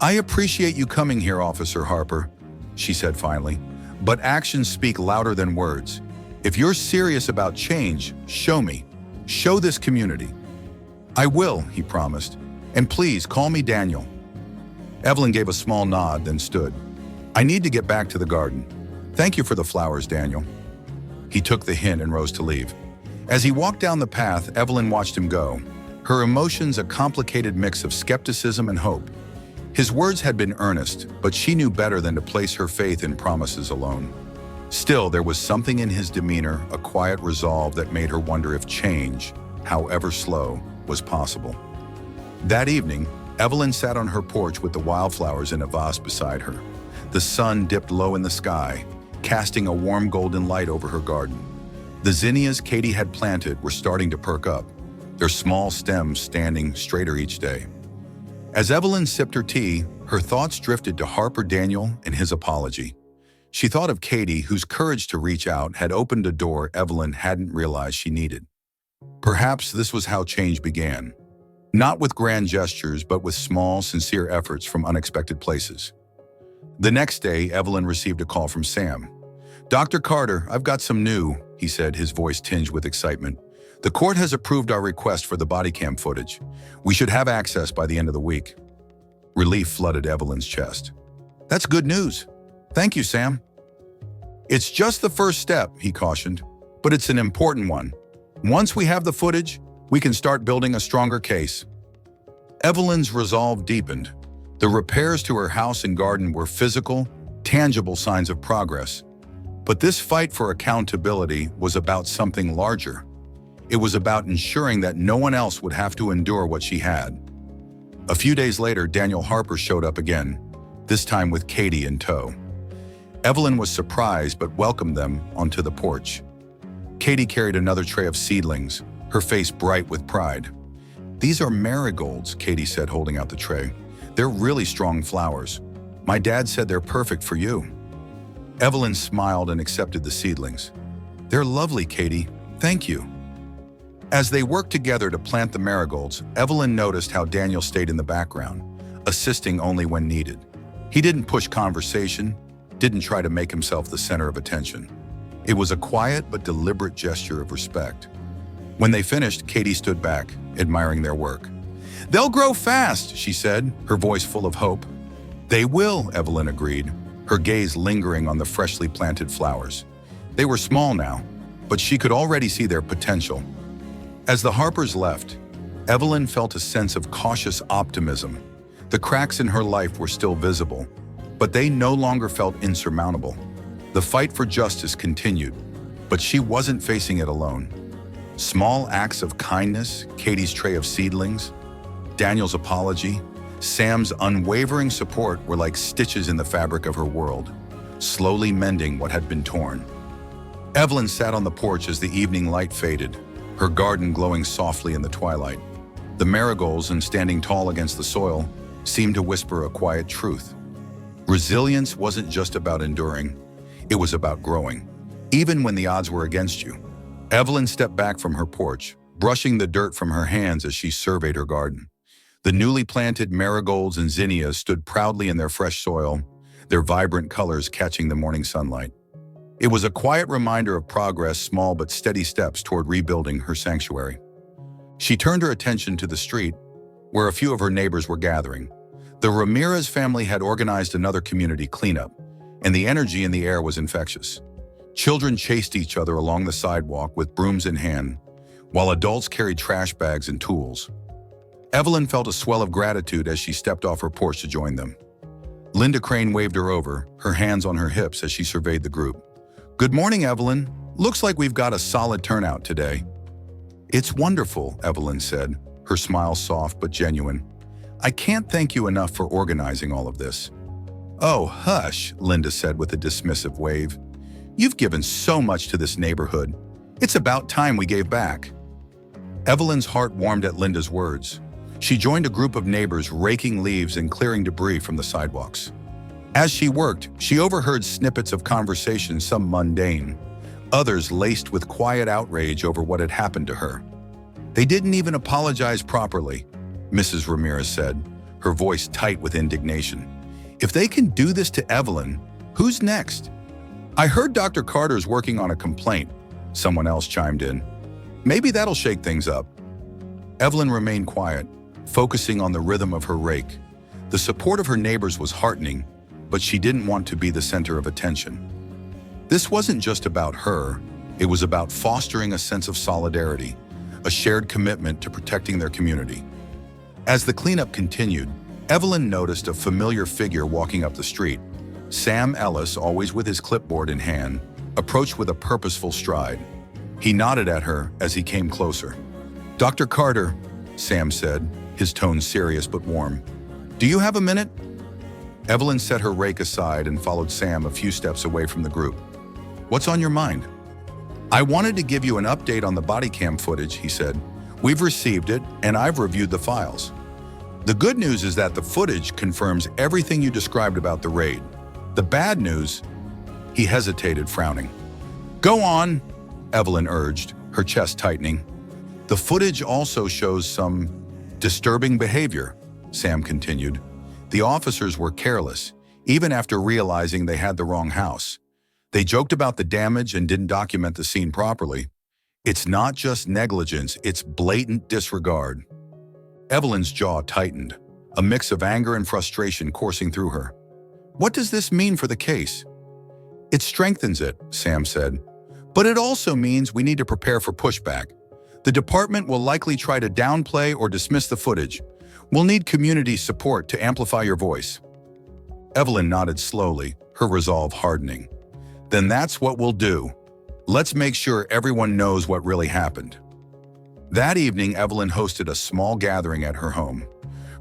I appreciate you coming here, Officer Harper, she said finally, but actions speak louder than words. If you're serious about change, show me. Show this community. I will, he promised. And please, call me Daniel. Evelyn gave a small nod, then stood. I need to get back to the garden. Thank you for the flowers, Daniel. He took the hint and rose to leave. As he walked down the path, Evelyn watched him go, her emotions a complicated mix of skepticism and hope. His words had been earnest, but she knew better than to place her faith in promises alone. Still, there was something in his demeanor, a quiet resolve that made her wonder if change, however slow, was possible. That evening, Evelyn sat on her porch with the wildflowers in a vase beside her. The sun dipped low in the sky, casting a warm golden light over her garden. The zinnias Katie had planted were starting to perk up, their small stems standing straighter each day. As Evelyn sipped her tea, her thoughts drifted to Harper Daniel and his apology. She thought of Katie, whose courage to reach out had opened a door Evelyn hadn't realized she needed. Perhaps this was how change began. Not with grand gestures, but with small, sincere efforts from unexpected places. The next day, Evelyn received a call from Sam. Dr. Carter, I've got some new, he said, his voice tinged with excitement. The court has approved our request for the body cam footage. We should have access by the end of the week. Relief flooded Evelyn's chest. That's good news. Thank you, Sam. It's just the first step, he cautioned, but it's an important one. Once we have the footage, we can start building a stronger case. Evelyn's resolve deepened. The repairs to her house and garden were physical, tangible signs of progress. But this fight for accountability was about something larger. It was about ensuring that no one else would have to endure what she had. A few days later, Daniel Harper showed up again, this time with Katie in tow. Evelyn was surprised but welcomed them onto the porch. Katie carried another tray of seedlings, her face bright with pride. These are marigolds, Katie said, holding out the tray. They're really strong flowers. My dad said they're perfect for you. Evelyn smiled and accepted the seedlings. They're lovely, Katie. Thank you. As they worked together to plant the marigolds, Evelyn noticed how Daniel stayed in the background, assisting only when needed. He didn't push conversation, didn't try to make himself the center of attention. It was a quiet but deliberate gesture of respect. When they finished, Katie stood back, admiring their work. They'll grow fast, she said, her voice full of hope. They will, Evelyn agreed, her gaze lingering on the freshly planted flowers. They were small now, but she could already see their potential. As the Harpers left, Evelyn felt a sense of cautious optimism. The cracks in her life were still visible, but they no longer felt insurmountable. The fight for justice continued, but she wasn't facing it alone. Small acts of kindness, Katie's tray of seedlings, Daniel's apology, Sam's unwavering support were like stitches in the fabric of her world, slowly mending what had been torn. Evelyn sat on the porch as the evening light faded, her garden glowing softly in the twilight. The marigolds, standing tall against the soil, seemed to whisper a quiet truth. Resilience wasn't just about enduring, it was about growing, even when the odds were against you. Evelyn stepped back from her porch, brushing the dirt from her hands as she surveyed her garden. The newly planted marigolds and zinnias stood proudly in their fresh soil, their vibrant colors catching the morning sunlight. It was a quiet reminder of progress, small but steady steps toward rebuilding her sanctuary. She turned her attention to the street, where a few of her neighbors were gathering. The Ramirez family had organized another community cleanup, and the energy in the air was infectious. Children chased each other along the sidewalk with brooms in hand, while adults carried trash bags and tools. Evelyn felt a swell of gratitude as she stepped off her porch to join them. Linda Crane waved her over, her hands on her hips as she surveyed the group. "Good morning, Evelyn. Looks like we've got a solid turnout today." "It's wonderful," Evelyn said, her smile soft but genuine. "I can't thank you enough for organizing all of this." "Oh, hush," Linda said with a dismissive wave. "You've given so much to this neighborhood. It's about time we gave back." Evelyn's heart warmed at Linda's words. She joined a group of neighbors raking leaves and clearing debris from the sidewalks. As she worked, she overheard snippets of conversation, some mundane, others laced with quiet outrage over what had happened to her. "They didn't even apologize properly," Mrs. Ramirez said, her voice tight with indignation. "If they can do this to Evelyn, who's next?" "I heard Dr. Carter's working on a complaint," someone else chimed in. "Maybe that'll shake things up." Evelyn remained quiet, focusing on the rhythm of her rake. The support of her neighbors was heartening, but she didn't want to be the center of attention. This wasn't just about her, it was about fostering a sense of solidarity, a shared commitment to protecting their community. As the cleanup continued, Evelyn noticed a familiar figure walking up the street. Sam Ellis, always with his clipboard in hand, approached with a purposeful stride. He nodded at her as he came closer. "Dr. Carter," Sam said, his tone serious but warm. "Do you have a minute?" Evelyn set her rake aside and followed Sam a few steps away from the group. "What's on your mind?" "I wanted to give you an update on the body cam footage," he said. "We've received it, and I've reviewed the files. The good news is that the footage confirms everything you described about the raid. The bad news—" He hesitated, frowning. "Go on," Evelyn urged, her chest tightening. "The footage also shows some disturbing behavior," Sam continued. "The officers were careless, even after realizing they had the wrong house. They joked about the damage and didn't document the scene properly. It's not just negligence, it's blatant disregard." Evelyn's jaw tightened, a mix of anger and frustration coursing through her. "What does this mean for the case?" "It strengthens it," Sam said. "But it also means we need to prepare for pushback. The department will likely try to downplay or dismiss the footage. We'll need community support to amplify your voice." Evelyn nodded slowly, her resolve hardening. "Then that's what we'll do. Let's make sure everyone knows what really happened." That evening, Evelyn hosted a small gathering at her home.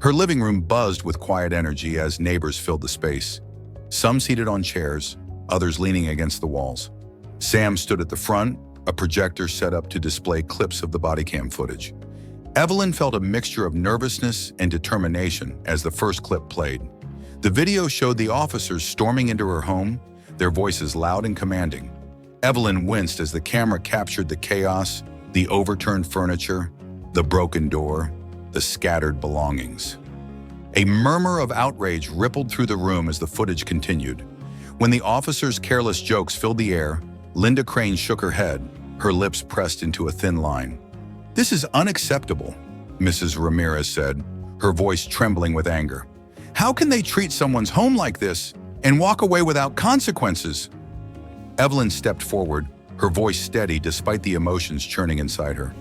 Her living room buzzed with quiet energy as neighbors filled the space. Some seated on chairs, others leaning against the walls. Sam stood at the front, a projector set up to display clips of the body cam footage. Evelyn felt a mixture of nervousness and determination as the first clip played. The video showed the officers storming into her home, their voices loud and commanding. Evelyn winced as the camera captured the chaos, the overturned furniture, the broken door, the scattered belongings. A murmur of outrage rippled through the room as the footage continued. When the officers' careless jokes filled the air, Linda Crane shook her head, her lips pressed into a thin line. "This is unacceptable," Mrs. Ramirez said, her voice trembling with anger. "How can they treat someone's home like this and walk away without consequences?" Evelyn stepped forward, her voice steady despite the emotions churning inside her.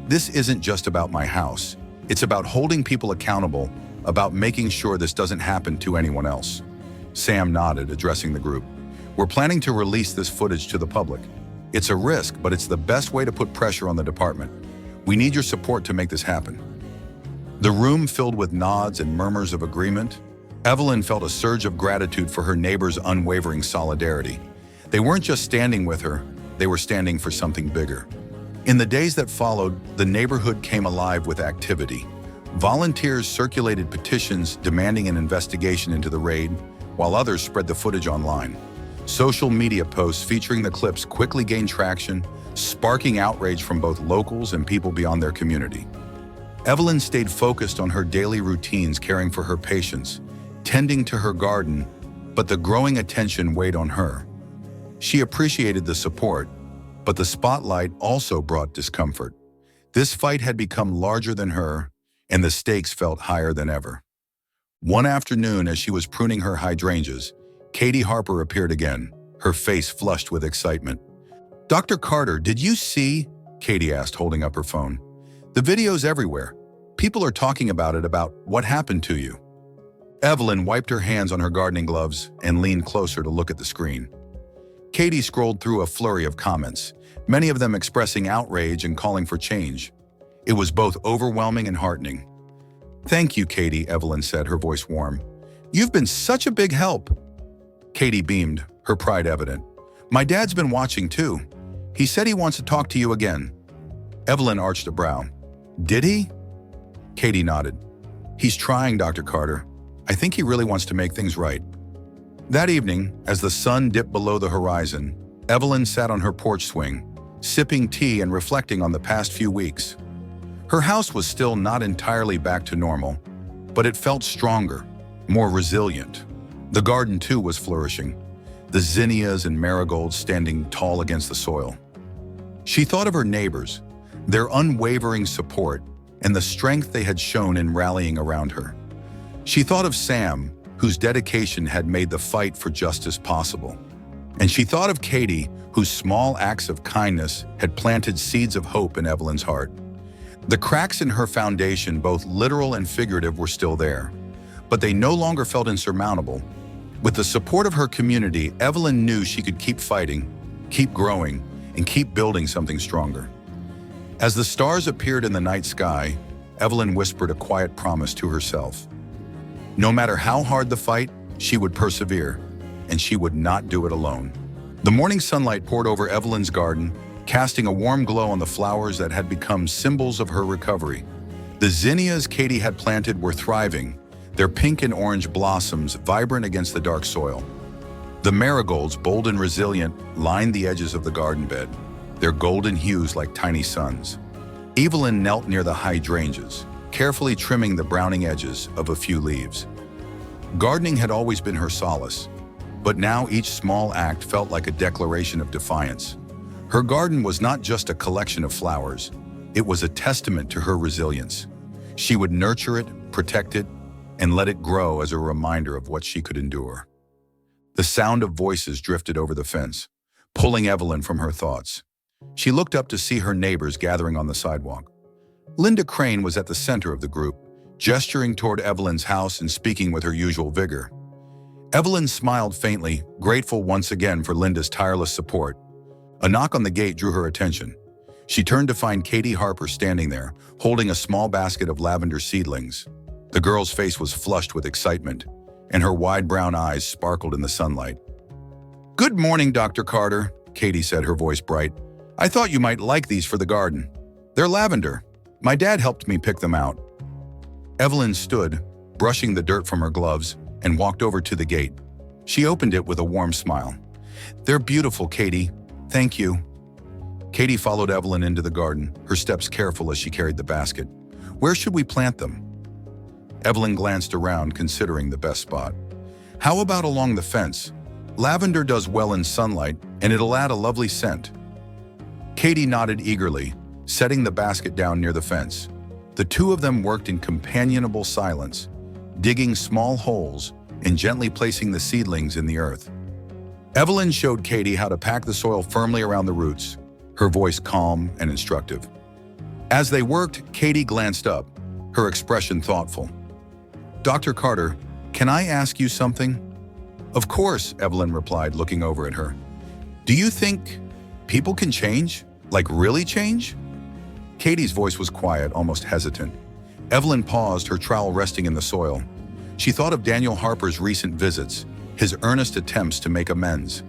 "This isn't just about my house. It's about holding people accountable, about making sure this doesn't happen to anyone else." Sam nodded, addressing the group. "We're planning to release this footage to the public. It's a risk, but it's the best way to put pressure on the department. We need your support to make this happen." The room filled with nods and murmurs of agreement. Evelyn felt a surge of gratitude for her neighbors' unwavering solidarity. They weren't just standing with her, they were standing for something bigger. In the days that followed, the neighborhood came alive with activity. Volunteers circulated petitions demanding an investigation into the raid, while others spread the footage online. Social media posts featuring the clips quickly gained traction, sparking outrage from both locals and people beyond their community. Evelyn stayed focused on her daily routines, caring for her patients, tending to her garden, but the growing attention weighed on her. She appreciated the support, but the spotlight also brought discomfort. This fight had become larger than her, and the stakes felt higher than ever. One afternoon, as she was pruning her hydrangeas, Katie Harper appeared again, her face flushed with excitement. "Dr. Carter, did you see?" Katie asked, holding up her phone. "The video's everywhere. People are talking about what happened to you." Evelyn wiped her hands on her gardening gloves and leaned closer to look at the screen. Katie scrolled through a flurry of comments, many of them expressing outrage and calling for change. It was both overwhelming and heartening. "Thank you, Katie," Evelyn said, her voice warm. "You've been such a big help." Katie beamed, her pride evident. "My dad's been watching too. He said he wants to talk to you again." Evelyn arched a brow. "Did he?" Katie nodded. "He's trying, Dr. Carter. I think he really wants to make things right." That evening, as the sun dipped below the horizon, Evelyn sat on her porch swing, sipping tea and reflecting on the past few weeks. Her house was still not entirely back to normal, but it felt stronger, more resilient. The garden, too, was flourishing, the zinnias and marigolds standing tall against the soil. She thought of her neighbors, their unwavering support, and the strength they had shown in rallying around her. She thought of Sam, whose dedication had made the fight for justice possible. And she thought of Katie, whose small acts of kindness had planted seeds of hope in Evelyn's heart. The cracks in her foundation, both literal and figurative, were still there, but they no longer felt insurmountable. With the support of her community, Evelyn knew she could keep fighting, keep growing, and keep building something stronger. As the stars appeared in the night sky, Evelyn whispered a quiet promise to herself. No matter how hard the fight, she would persevere, and she would not do it alone. The morning sunlight poured over Evelyn's garden, casting a warm glow on the flowers that had become symbols of her recovery. The zinnias Katie had planted were thriving, their pink and orange blossoms vibrant against the dark soil. The marigolds, bold and resilient, lined the edges of the garden bed, their golden hues like tiny suns. Evelyn knelt near the hydrangeas, carefully trimming the browning edges of a few leaves. Gardening had always been her solace, but now each small act felt like a declaration of defiance. Her garden was not just a collection of flowers, it was a testament to her resilience. She would nurture it, protect it, and let it grow as a reminder of what she could endure. The sound of voices drifted over the fence, pulling Evelyn from her thoughts. She looked up to see her neighbors gathering on the sidewalk. Linda Crane was at the center of the group, gesturing toward Evelyn's house and speaking with her usual vigor. Evelyn smiled faintly, grateful once again for Linda's tireless support. A knock on the gate drew her attention. She turned to find Katie Harper standing there, holding a small basket of lavender seedlings. The girl's face was flushed with excitement, and her wide brown eyes sparkled in the sunlight. "Good morning, Dr. Carter," Katie said, her voice bright. "I thought you might like these for the garden. They're lavender. My dad helped me pick them out." Evelyn stood, brushing the dirt from her gloves, and walked over to the gate. She opened it with a warm smile. "They're beautiful, Katie. Thank you." Katie followed Evelyn into the garden, her steps careful as she carried the basket. "Where should we plant them?" Evelyn glanced around, considering the best spot. "How about along the fence? Lavender does well in sunlight, and it'll add a lovely scent." Katie nodded eagerly, setting the basket down near the fence. The two of them worked in companionable silence, digging small holes and gently placing the seedlings in the earth. Evelyn showed Katie how to pack the soil firmly around the roots, her voice calm and instructive. As they worked, Katie glanced up, her expression thoughtful. "Dr. Carter, can I ask you something?" "Of course," Evelyn replied, looking over at her. "Do you think people can change? Like really change?" Katie's voice was quiet, almost hesitant. Evelyn paused, her trowel resting in the soil. She thought of Daniel Harper's recent visits, his earnest attempts to make amends.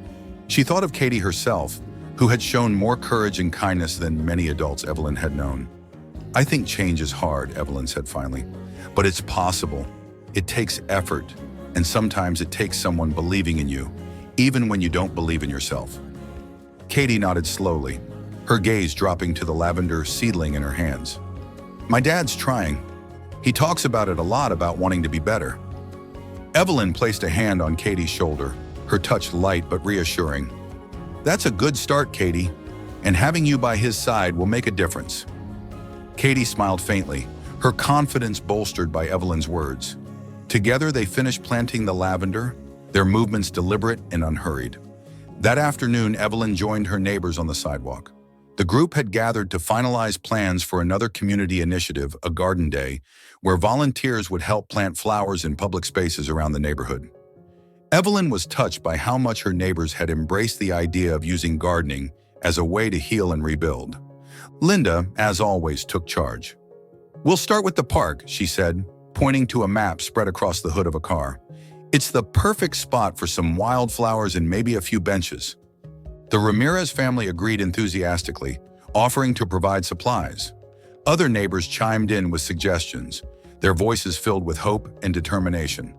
She thought of Katie herself, who had shown more courage and kindness than many adults Evelyn had known. "I think change is hard," Evelyn said finally, "but it's possible. It takes effort, and sometimes it takes someone believing in you, even when you don't believe in yourself." Katie nodded slowly, her gaze dropping to the lavender seedling in her hands. "My dad's trying. He talks about it a lot, about wanting to be better." Evelyn placed a hand on Katie's shoulder, her touch light but reassuring. "That's a good start, Katie, and having you by his side will make a difference." Katie smiled faintly, her confidence bolstered by Evelyn's words. Together they finished planting the lavender, their movements deliberate and unhurried. That afternoon, Evelyn joined her neighbors on the sidewalk. The group had gathered to finalize plans for another community initiative, a garden day, where volunteers would help plant flowers in public spaces around the neighborhood. Evelyn was touched by how much her neighbors had embraced the idea of using gardening as a way to heal and rebuild. Linda, as always, took charge. "We'll start with the park," she said, pointing to a map spread across the hood of a car. "It's the perfect spot for some wildflowers and maybe a few benches." The Ramirez family agreed enthusiastically, offering to provide supplies. Other neighbors chimed in with suggestions, their voices filled with hope and determination.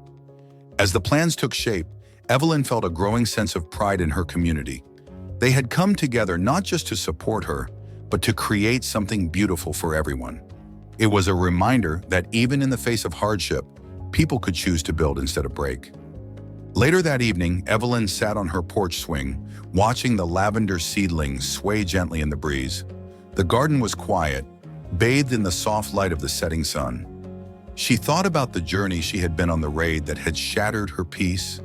As the plans took shape, Evelyn felt a growing sense of pride in her community. They had come together not just to support her, but to create something beautiful for everyone. It was a reminder that even in the face of hardship, people could choose to build instead of break. Later that evening, Evelyn sat on her porch swing, watching the lavender seedlings sway gently in the breeze. The garden was quiet, bathed in the soft light of the setting sun. She thought about the journey she had been on, the raid that had shattered her peace,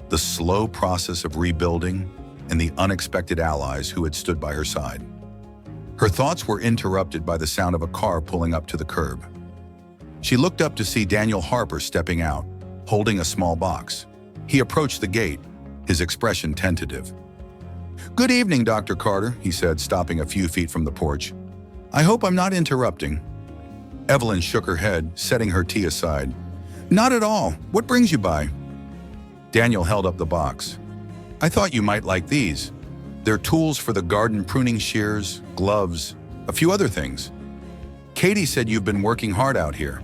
the slow process of rebuilding, and the unexpected allies who had stood by her side. Her thoughts were interrupted by the sound of a car pulling up to the curb. She looked up to see Daniel Harper stepping out, holding a small box. He approached the gate, his expression tentative. "Good evening, Dr. Carter," he said, stopping a few feet from the porch. "I hope I'm not interrupting." Evelyn shook her head, setting her tea aside. "Not at all. What brings you by?" Daniel held up the box. "I thought you might like these. They're tools for the garden: pruning shears, gloves, a few other things. Katie said you've been working hard out here."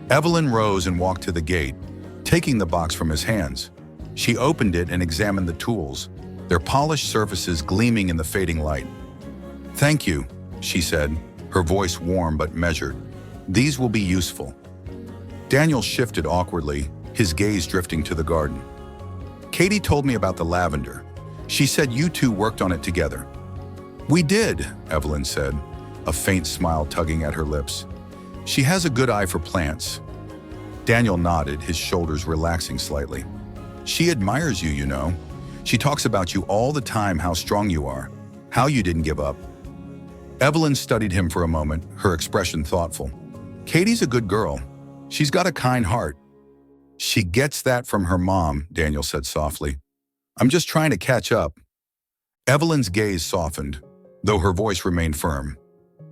Evelyn rose and walked to the gate, taking the box from his hands. She opened it and examined the tools, their polished surfaces gleaming in the fading light. "Thank you," she said, her voice warm but measured. "These will be useful." Daniel shifted awkwardly, his gaze drifting to the garden. "Katie told me about the lavender. She said you two worked on it together." "We did," Evelyn said, a faint smile tugging at her lips. "She has a good eye for plants." Daniel nodded, his shoulders relaxing slightly. "She admires you, you know. She talks about you all the time, how strong you are, how you didn't give up." Evelyn studied him for a moment, her expression thoughtful. "Katie's a good girl. She's got a kind heart." "She gets that from her mom," Daniel said softly. "I'm just trying to catch up." Evelyn's gaze softened, though her voice remained firm.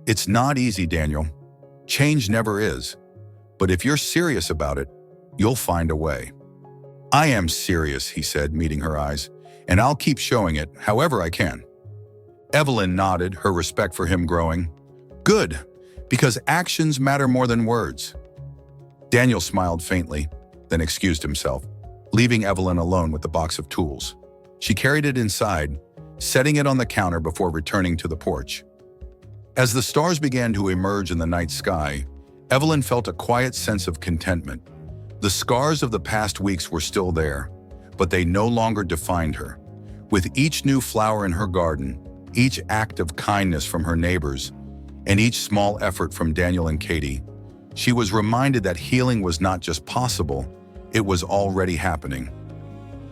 "It's not easy, Daniel. Change never is. But if you're serious about it, you'll find a way." "I am serious," he said, meeting her eyes, "and I'll keep showing it however I can." Evelyn nodded, her respect for him growing. "Good, because actions matter more than words." Daniel smiled faintly, then excused himself, leaving Evelyn alone with the box of tools. She carried it inside, setting it on the counter before returning to the porch. As the stars began to emerge in the night sky, Evelyn felt a quiet sense of contentment. The scars of the past weeks were still there, but they no longer defined her. With each new flower in her garden, each act of kindness from her neighbors, and each small effort from Daniel and Katie, she was reminded that healing was not just possible, it was already happening.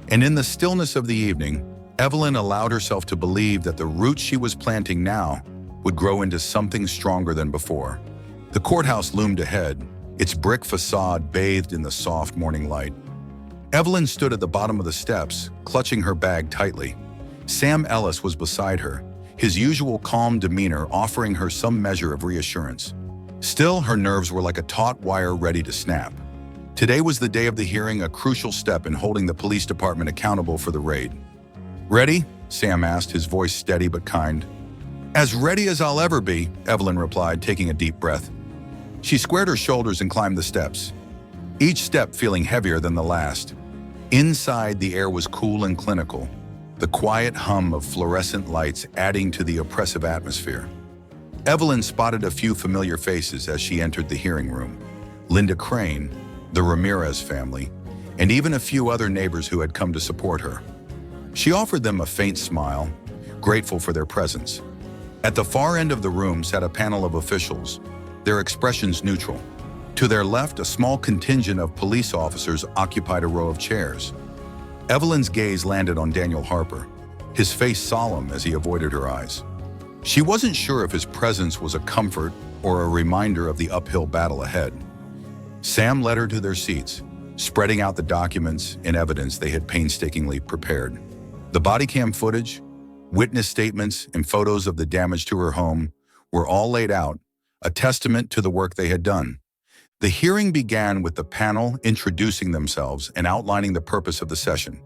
And in the stillness of the evening, Evelyn allowed herself to believe that the roots she was planting now would grow into something stronger than before. The courthouse loomed ahead, its brick facade bathed in the soft morning light. Evelyn stood at the bottom of the steps, clutching her bag tightly. Sam Ellis was beside her, his usual calm demeanor offering her some measure of reassurance. Still, her nerves were like a taut wire ready to snap. Today was the day of the hearing, a crucial step in holding the police department accountable for the raid. "Ready?" Sam asked, his voice steady but kind. "As ready as I'll ever be," Evelyn replied, taking a deep breath. She squared her shoulders and climbed the steps, each step feeling heavier than the last. Inside, the air was cool and clinical, the quiet hum of fluorescent lights adding to the oppressive atmosphere. Evelyn spotted a few familiar faces as she entered the hearing room. Linda Crane, the Ramirez family, and even a few other neighbors who had come to support her. She offered them a faint smile, grateful for their presence. At the far end of the room sat a panel of officials, their expressions neutral. To their left, a small contingent of police officers occupied a row of chairs. Evelyn's gaze landed on Daniel Harper, his face solemn as he avoided her eyes. She wasn't sure if his presence was a comfort or a reminder of the uphill battle ahead. Sam led her to their seats, spreading out the documents and evidence they had painstakingly prepared. The body cam footage, witness statements, and photos of the damage to her home were all laid out, a testament to the work they had done. The hearing began with the panel introducing themselves and outlining the purpose of the session: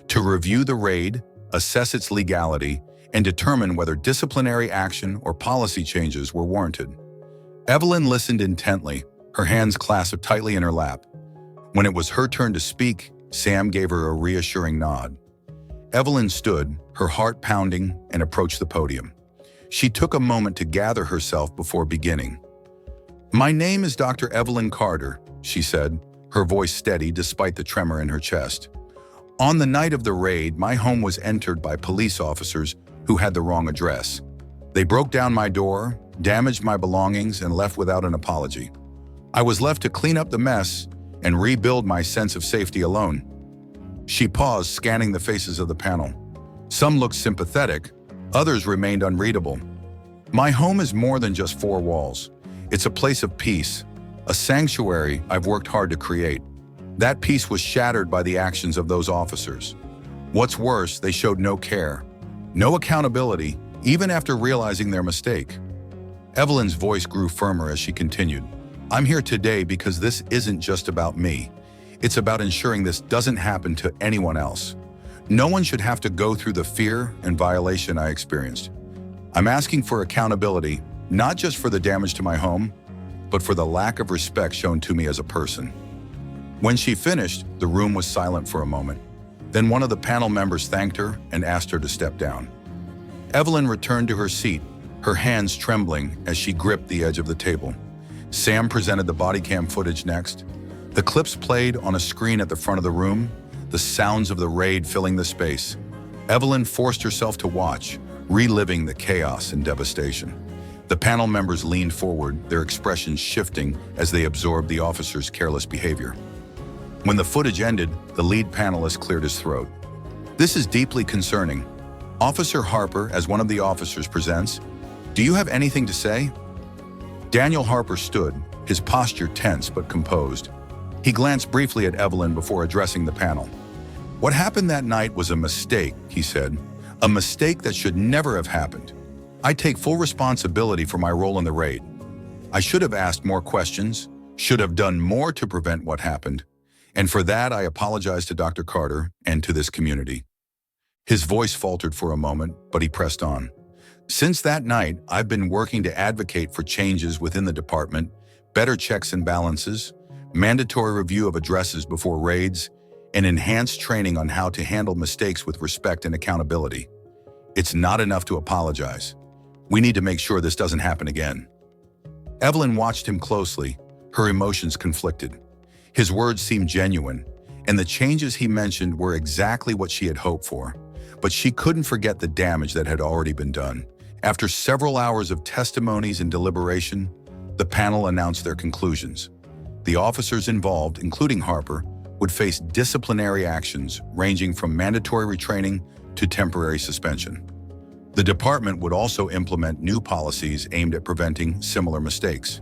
to review the raid, assess its legality, and determine whether disciplinary action or policy changes were warranted. Evelyn listened intently, her hands clasped tightly in her lap. When it was her turn to speak, Sam gave her a reassuring nod. Evelyn stood, her heart pounding, and approached the podium. She took a moment to gather herself before beginning. "My name is Dr. Evelyn Carter," she said, her voice steady despite the tremor in her chest. "On the night of the raid, my home was entered by police officers who had the wrong address. They broke down my door, damaged my belongings, and left without an apology. I was left to clean up the mess and rebuild my sense of safety alone." She paused, scanning the faces of the panel. Some looked sympathetic, others remained unreadable. "My home is more than just four walls. It's a place of peace, a sanctuary I've worked hard to create. That peace was shattered by the actions of those officers. What's worse, they showed no care, no accountability, even after realizing their mistake." Evelyn's voice grew firmer as she continued. "I'm here today because this isn't just about me. It's about ensuring this doesn't happen to anyone else. No one should have to go through the fear and violation I experienced. I'm asking for accountability, not just for the damage to my home, but for the lack of respect shown to me as a person." When she finished, the room was silent for a moment. Then one of the panel members thanked her and asked her to step down. Evelyn returned to her seat, her hands trembling as she gripped the edge of the table. Sam presented the body cam footage next. The clips played on a screen at the front of the room, the sounds of the raid filling the space. Evelyn forced herself to watch, reliving the chaos and devastation. The panel members leaned forward, their expressions shifting as they absorbed the officer's careless behavior. When the footage ended, the lead panelist cleared his throat. "This is deeply concerning. Officer Harper, as one of the officers, presents. Do you have anything to say?" Daniel Harper stood, his posture tense but composed. He glanced briefly at Evelyn before addressing the panel. "What happened that night was a mistake," he said. "A mistake that should never have happened. I take full responsibility for my role in the raid. I should have asked more questions, should have done more to prevent what happened, and for that I apologize to Dr. Carter and to this community." His voice faltered for a moment, but he pressed on. "Since that night, I've been working to advocate for changes within the department, better checks and balances, mandatory review of addresses before raids, and enhanced training on how to handle mistakes with respect and accountability. It's not enough to apologize. We need to make sure this doesn't happen again." Evelyn watched him closely, her emotions conflicted. His words seemed genuine, and the changes he mentioned were exactly what she had hoped for. But she couldn't forget the damage that had already been done. After several hours of testimonies and deliberation, the panel announced their conclusions. The officers involved, including Harper, would face disciplinary actions ranging from mandatory retraining to temporary suspension. The department would also implement new policies aimed at preventing similar mistakes.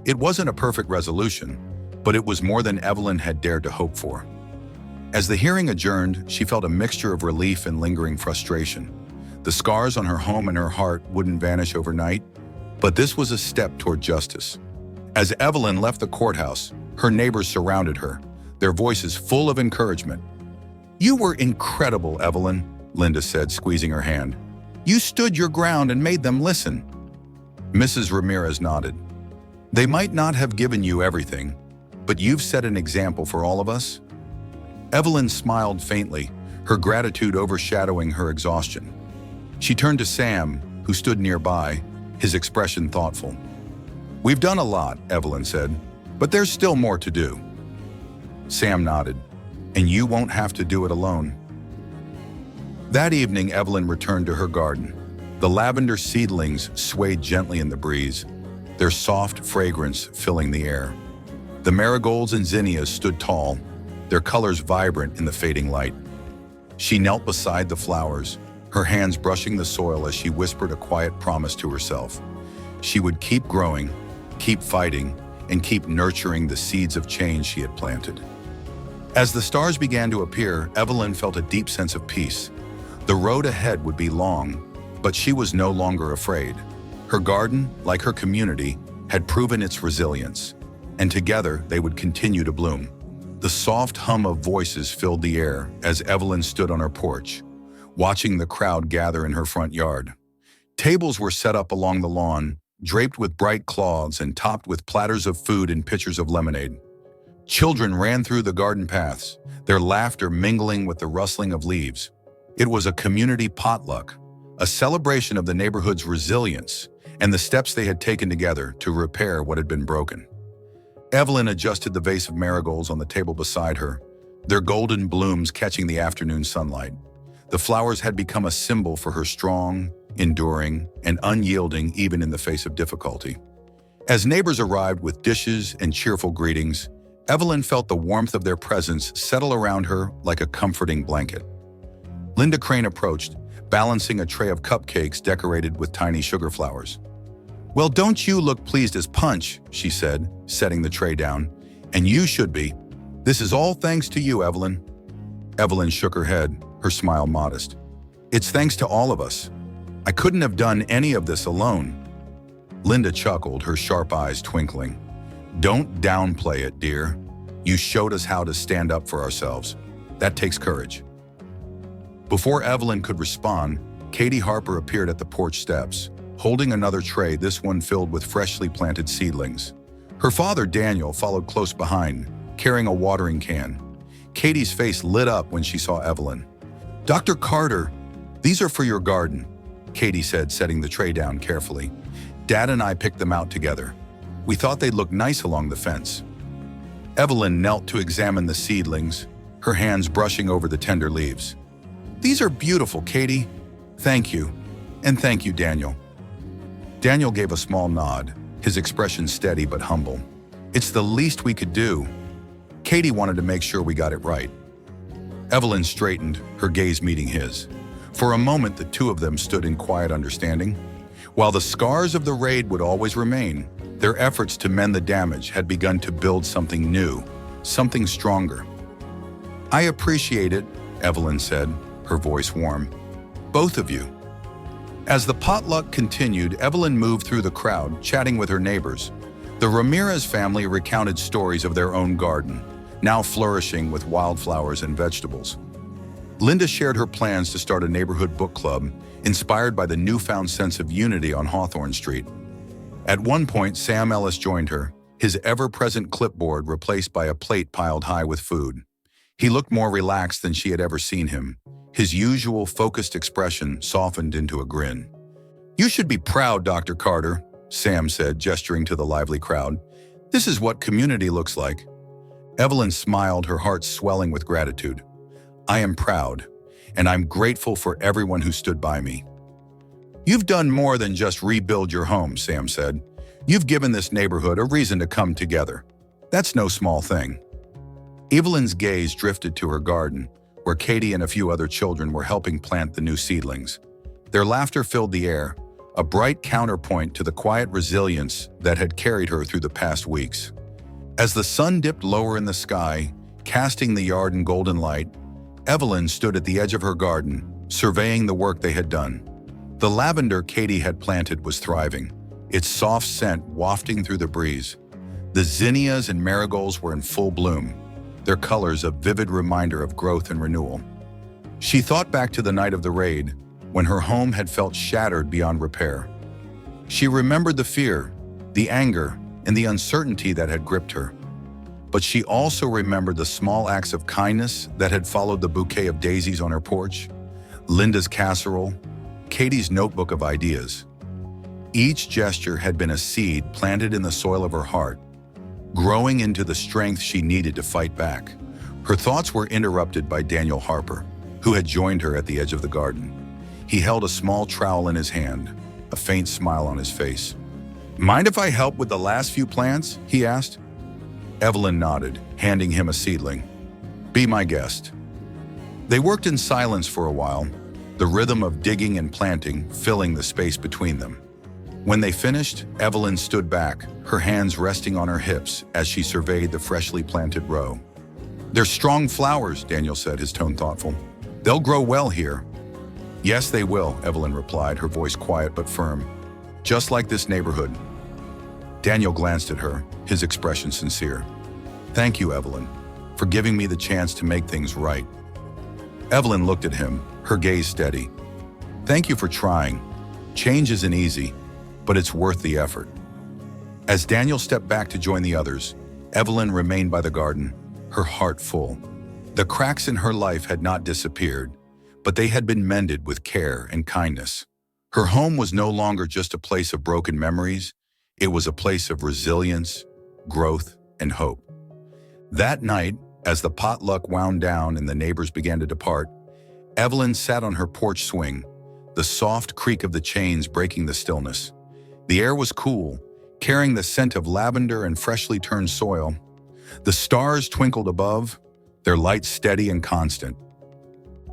It wasn't a perfect resolution, but it was more than Evelyn had dared to hope for. As the hearing adjourned, she felt a mixture of relief and lingering frustration. The scars on her home and her heart wouldn't vanish overnight, but this was a step toward justice. As Evelyn left the courthouse, her neighbors surrounded her, their voices full of encouragement. "You were incredible, Evelyn," Linda said, squeezing her hand. "You stood your ground and made them listen." Mrs. Ramirez nodded. "They might not have given you everything, but you've set an example for all of us." Evelyn smiled faintly, her gratitude overshadowing her exhaustion. She turned to Sam, who stood nearby, his expression thoughtful. "We've done a lot," Evelyn said, "but there's still more to do." Sam nodded. "And you won't have to do it alone." That evening, Evelyn returned to her garden. The lavender seedlings swayed gently in the breeze, their soft fragrance filling the air. The marigolds and zinnias stood tall, their colors vibrant in the fading light. She knelt beside the flowers, her hands brushing the soil as she whispered a quiet promise to herself. She would keep growing, keep fighting, and keep nurturing the seeds of change she had planted. As the stars began to appear, Evelyn felt a deep sense of peace. The road ahead would be long, but she was no longer afraid. Her garden, like her community, had proven its resilience, and together they would continue to bloom. The soft hum of voices filled the air as Evelyn stood on her porch, watching the crowd gather in her front yard. Tables were set up along the lawn, draped with bright cloths and topped with platters of food and pitchers of lemonade. Children ran through the garden paths, their laughter mingling with the rustling of leaves. It was a community potluck, a celebration of the neighborhood's resilience and the steps they had taken together to repair what had been broken. Evelyn adjusted the vase of marigolds on the table beside her, their golden blooms catching the afternoon sunlight. The flowers had become a symbol for her strong, enduring, and unyielding even in the face of difficulty. As neighbors arrived with dishes and cheerful greetings, Evelyn felt the warmth of their presence settle around her like a comforting blanket. Linda Crane approached, balancing a tray of cupcakes decorated with tiny sugar flowers. "Well, don't you look pleased as punch," she said, setting the tray down. "And you should be. This is all thanks to you, Evelyn." Evelyn shook her head, her smile modest. "It's thanks to all of us. I couldn't have done any of this alone." Linda chuckled, her sharp eyes twinkling. "Don't downplay it, dear. You showed us how to stand up for ourselves. That takes courage." Before Evelyn could respond, Katie Harper appeared at the porch steps, holding another tray, this one filled with freshly planted seedlings. Her father, Daniel, followed close behind, carrying a watering can. Katie's face lit up when she saw Evelyn. "Dr. Carter, these are for your garden," Katie said, setting the tray down carefully. "Dad and I picked them out together. We thought they'd look nice along the fence." Evelyn knelt to examine the seedlings, her hands brushing over the tender leaves. "These are beautiful, Katie. Thank you. And thank you, Daniel." Daniel gave a small nod, his expression steady but humble. "It's the least we could do." Katie wanted to make sure we got it right. Evelyn straightened, her gaze meeting his. For a moment, the two of them stood in quiet understanding. While the scars of the raid would always remain, their efforts to mend the damage had begun to build something new, something stronger. "I appreciate it," Evelyn said, her voice warm. "Both of you." As the potluck continued, Evelyn moved through the crowd, chatting with her neighbors. The Ramirez family recounted stories of their own garden, now flourishing with wildflowers and vegetables. Linda shared her plans to start a neighborhood book club, inspired by the newfound sense of unity on Hawthorne Street. At one point, Sam Ellis joined her, his ever-present clipboard replaced by a plate piled high with food. He looked more relaxed than she had ever seen him, his usual focused expression softened into a grin. "You should be proud, Dr. Carter," Sam said, gesturing to the lively crowd. "This is what community looks like." Evelyn smiled, her heart swelling with gratitude. "I am proud, and I'm grateful for everyone who stood by me." "You've done more than just rebuild your home," Sam said. "You've given this neighborhood a reason to come together. That's no small thing." Evelyn's gaze drifted to her garden, where Katie and a few other children were helping plant the new seedlings. Their laughter filled the air, a bright counterpoint to the quiet resilience that had carried her through the past weeks. As the sun dipped lower in the sky, casting the yard in golden light, Evelyn stood at the edge of her garden, surveying the work they had done. The lavender Katie had planted was thriving, its soft scent wafting through the breeze. The zinnias and marigolds were in full bloom, their colors a vivid reminder of growth and renewal. She thought back to the night of the raid, when her home had felt shattered beyond repair. She remembered the fear, the anger, and the uncertainty that had gripped her. But she also remembered the small acts of kindness that had followed the bouquet of daisies on her porch, Linda's casserole, Katie's notebook of ideas. Each gesture had been a seed planted in the soil of her heart, growing into the strength she needed to fight back. Her thoughts were interrupted by Daniel Harper, who had joined her at the edge of the garden. He held a small trowel in his hand, a faint smile on his face. "Mind if I help with the last few plants?" he asked. Evelyn nodded, handing him a seedling. "Be my guest." They worked in silence for a while, the rhythm of digging and planting filling the space between them. When they finished, Evelyn stood back, her hands resting on her hips as she surveyed the freshly planted row. "They're strong flowers," Daniel said, his tone thoughtful. "They'll grow well here." "Yes, they will," Evelyn replied, her voice quiet but firm. "Just like this neighborhood." Daniel glanced at her, his expression sincere. "Thank you, Evelyn, for giving me the chance to make things right." Evelyn looked at him, her gaze steady. "Thank you for trying. Change isn't easy, but it's worth the effort." As Daniel stepped back to join the others, Evelyn remained by the garden, her heart full. The cracks in her life had not disappeared, but they had been mended with care and kindness. Her home was no longer just a place of broken memories, it was a place of resilience, growth, and hope. That night, as the potluck wound down and the neighbors began to depart, Evelyn sat on her porch swing, the soft creak of the chains breaking the stillness. The air was cool, carrying the scent of lavender and freshly turned soil. The stars twinkled above, their light steady and constant.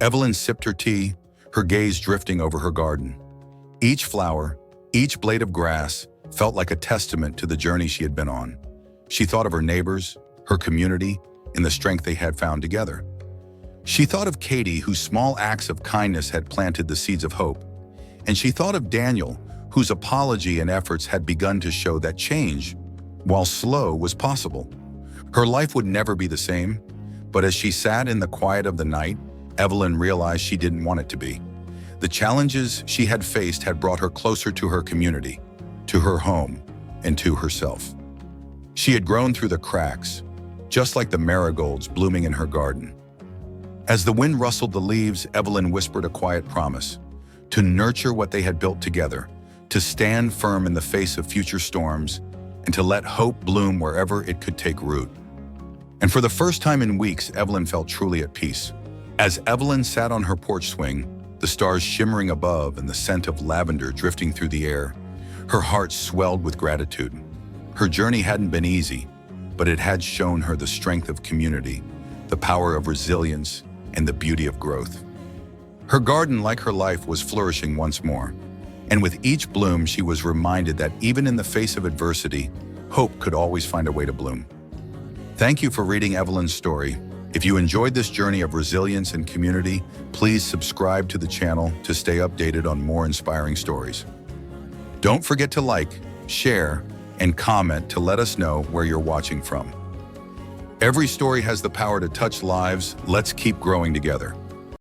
Evelyn sipped her tea, her gaze drifting over her garden. Each flower, each blade of grass, felt like a testament to the journey she had been on. She thought of her neighbors, her community, and the strength they had found together. She thought of Katie, whose small acts of kindness had planted the seeds of hope. And she thought of Daniel, whose apology and efforts had begun to show that change, while slow, was possible. Her life would never be the same, but as she sat in the quiet of the night, Evelyn realized she didn't want it to be. The challenges she had faced had brought her closer to her community, to her home, and to herself. She had grown through the cracks, just like the marigolds blooming in her garden. As the wind rustled the leaves, Evelyn whispered a quiet promise, to nurture what they had built together, to stand firm in the face of future storms, and to let hope bloom wherever it could take root. And for the first time in weeks, Evelyn felt truly at peace. As Evelyn sat on her porch swing, the stars shimmering above and the scent of lavender drifting through the air, her heart swelled with gratitude. Her journey hadn't been easy, but it had shown her the strength of community, the power of resilience, and the beauty of growth. Her garden, like her life, was flourishing once more. And with each bloom, she was reminded that even in the face of adversity, hope could always find a way to bloom. Thank you for reading Evelyn's story. If you enjoyed this journey of resilience and community, please subscribe to the channel to stay updated on more inspiring stories. Don't forget to like, share, and comment to let us know where you're watching from. Every story has the power to touch lives. Let's keep growing together.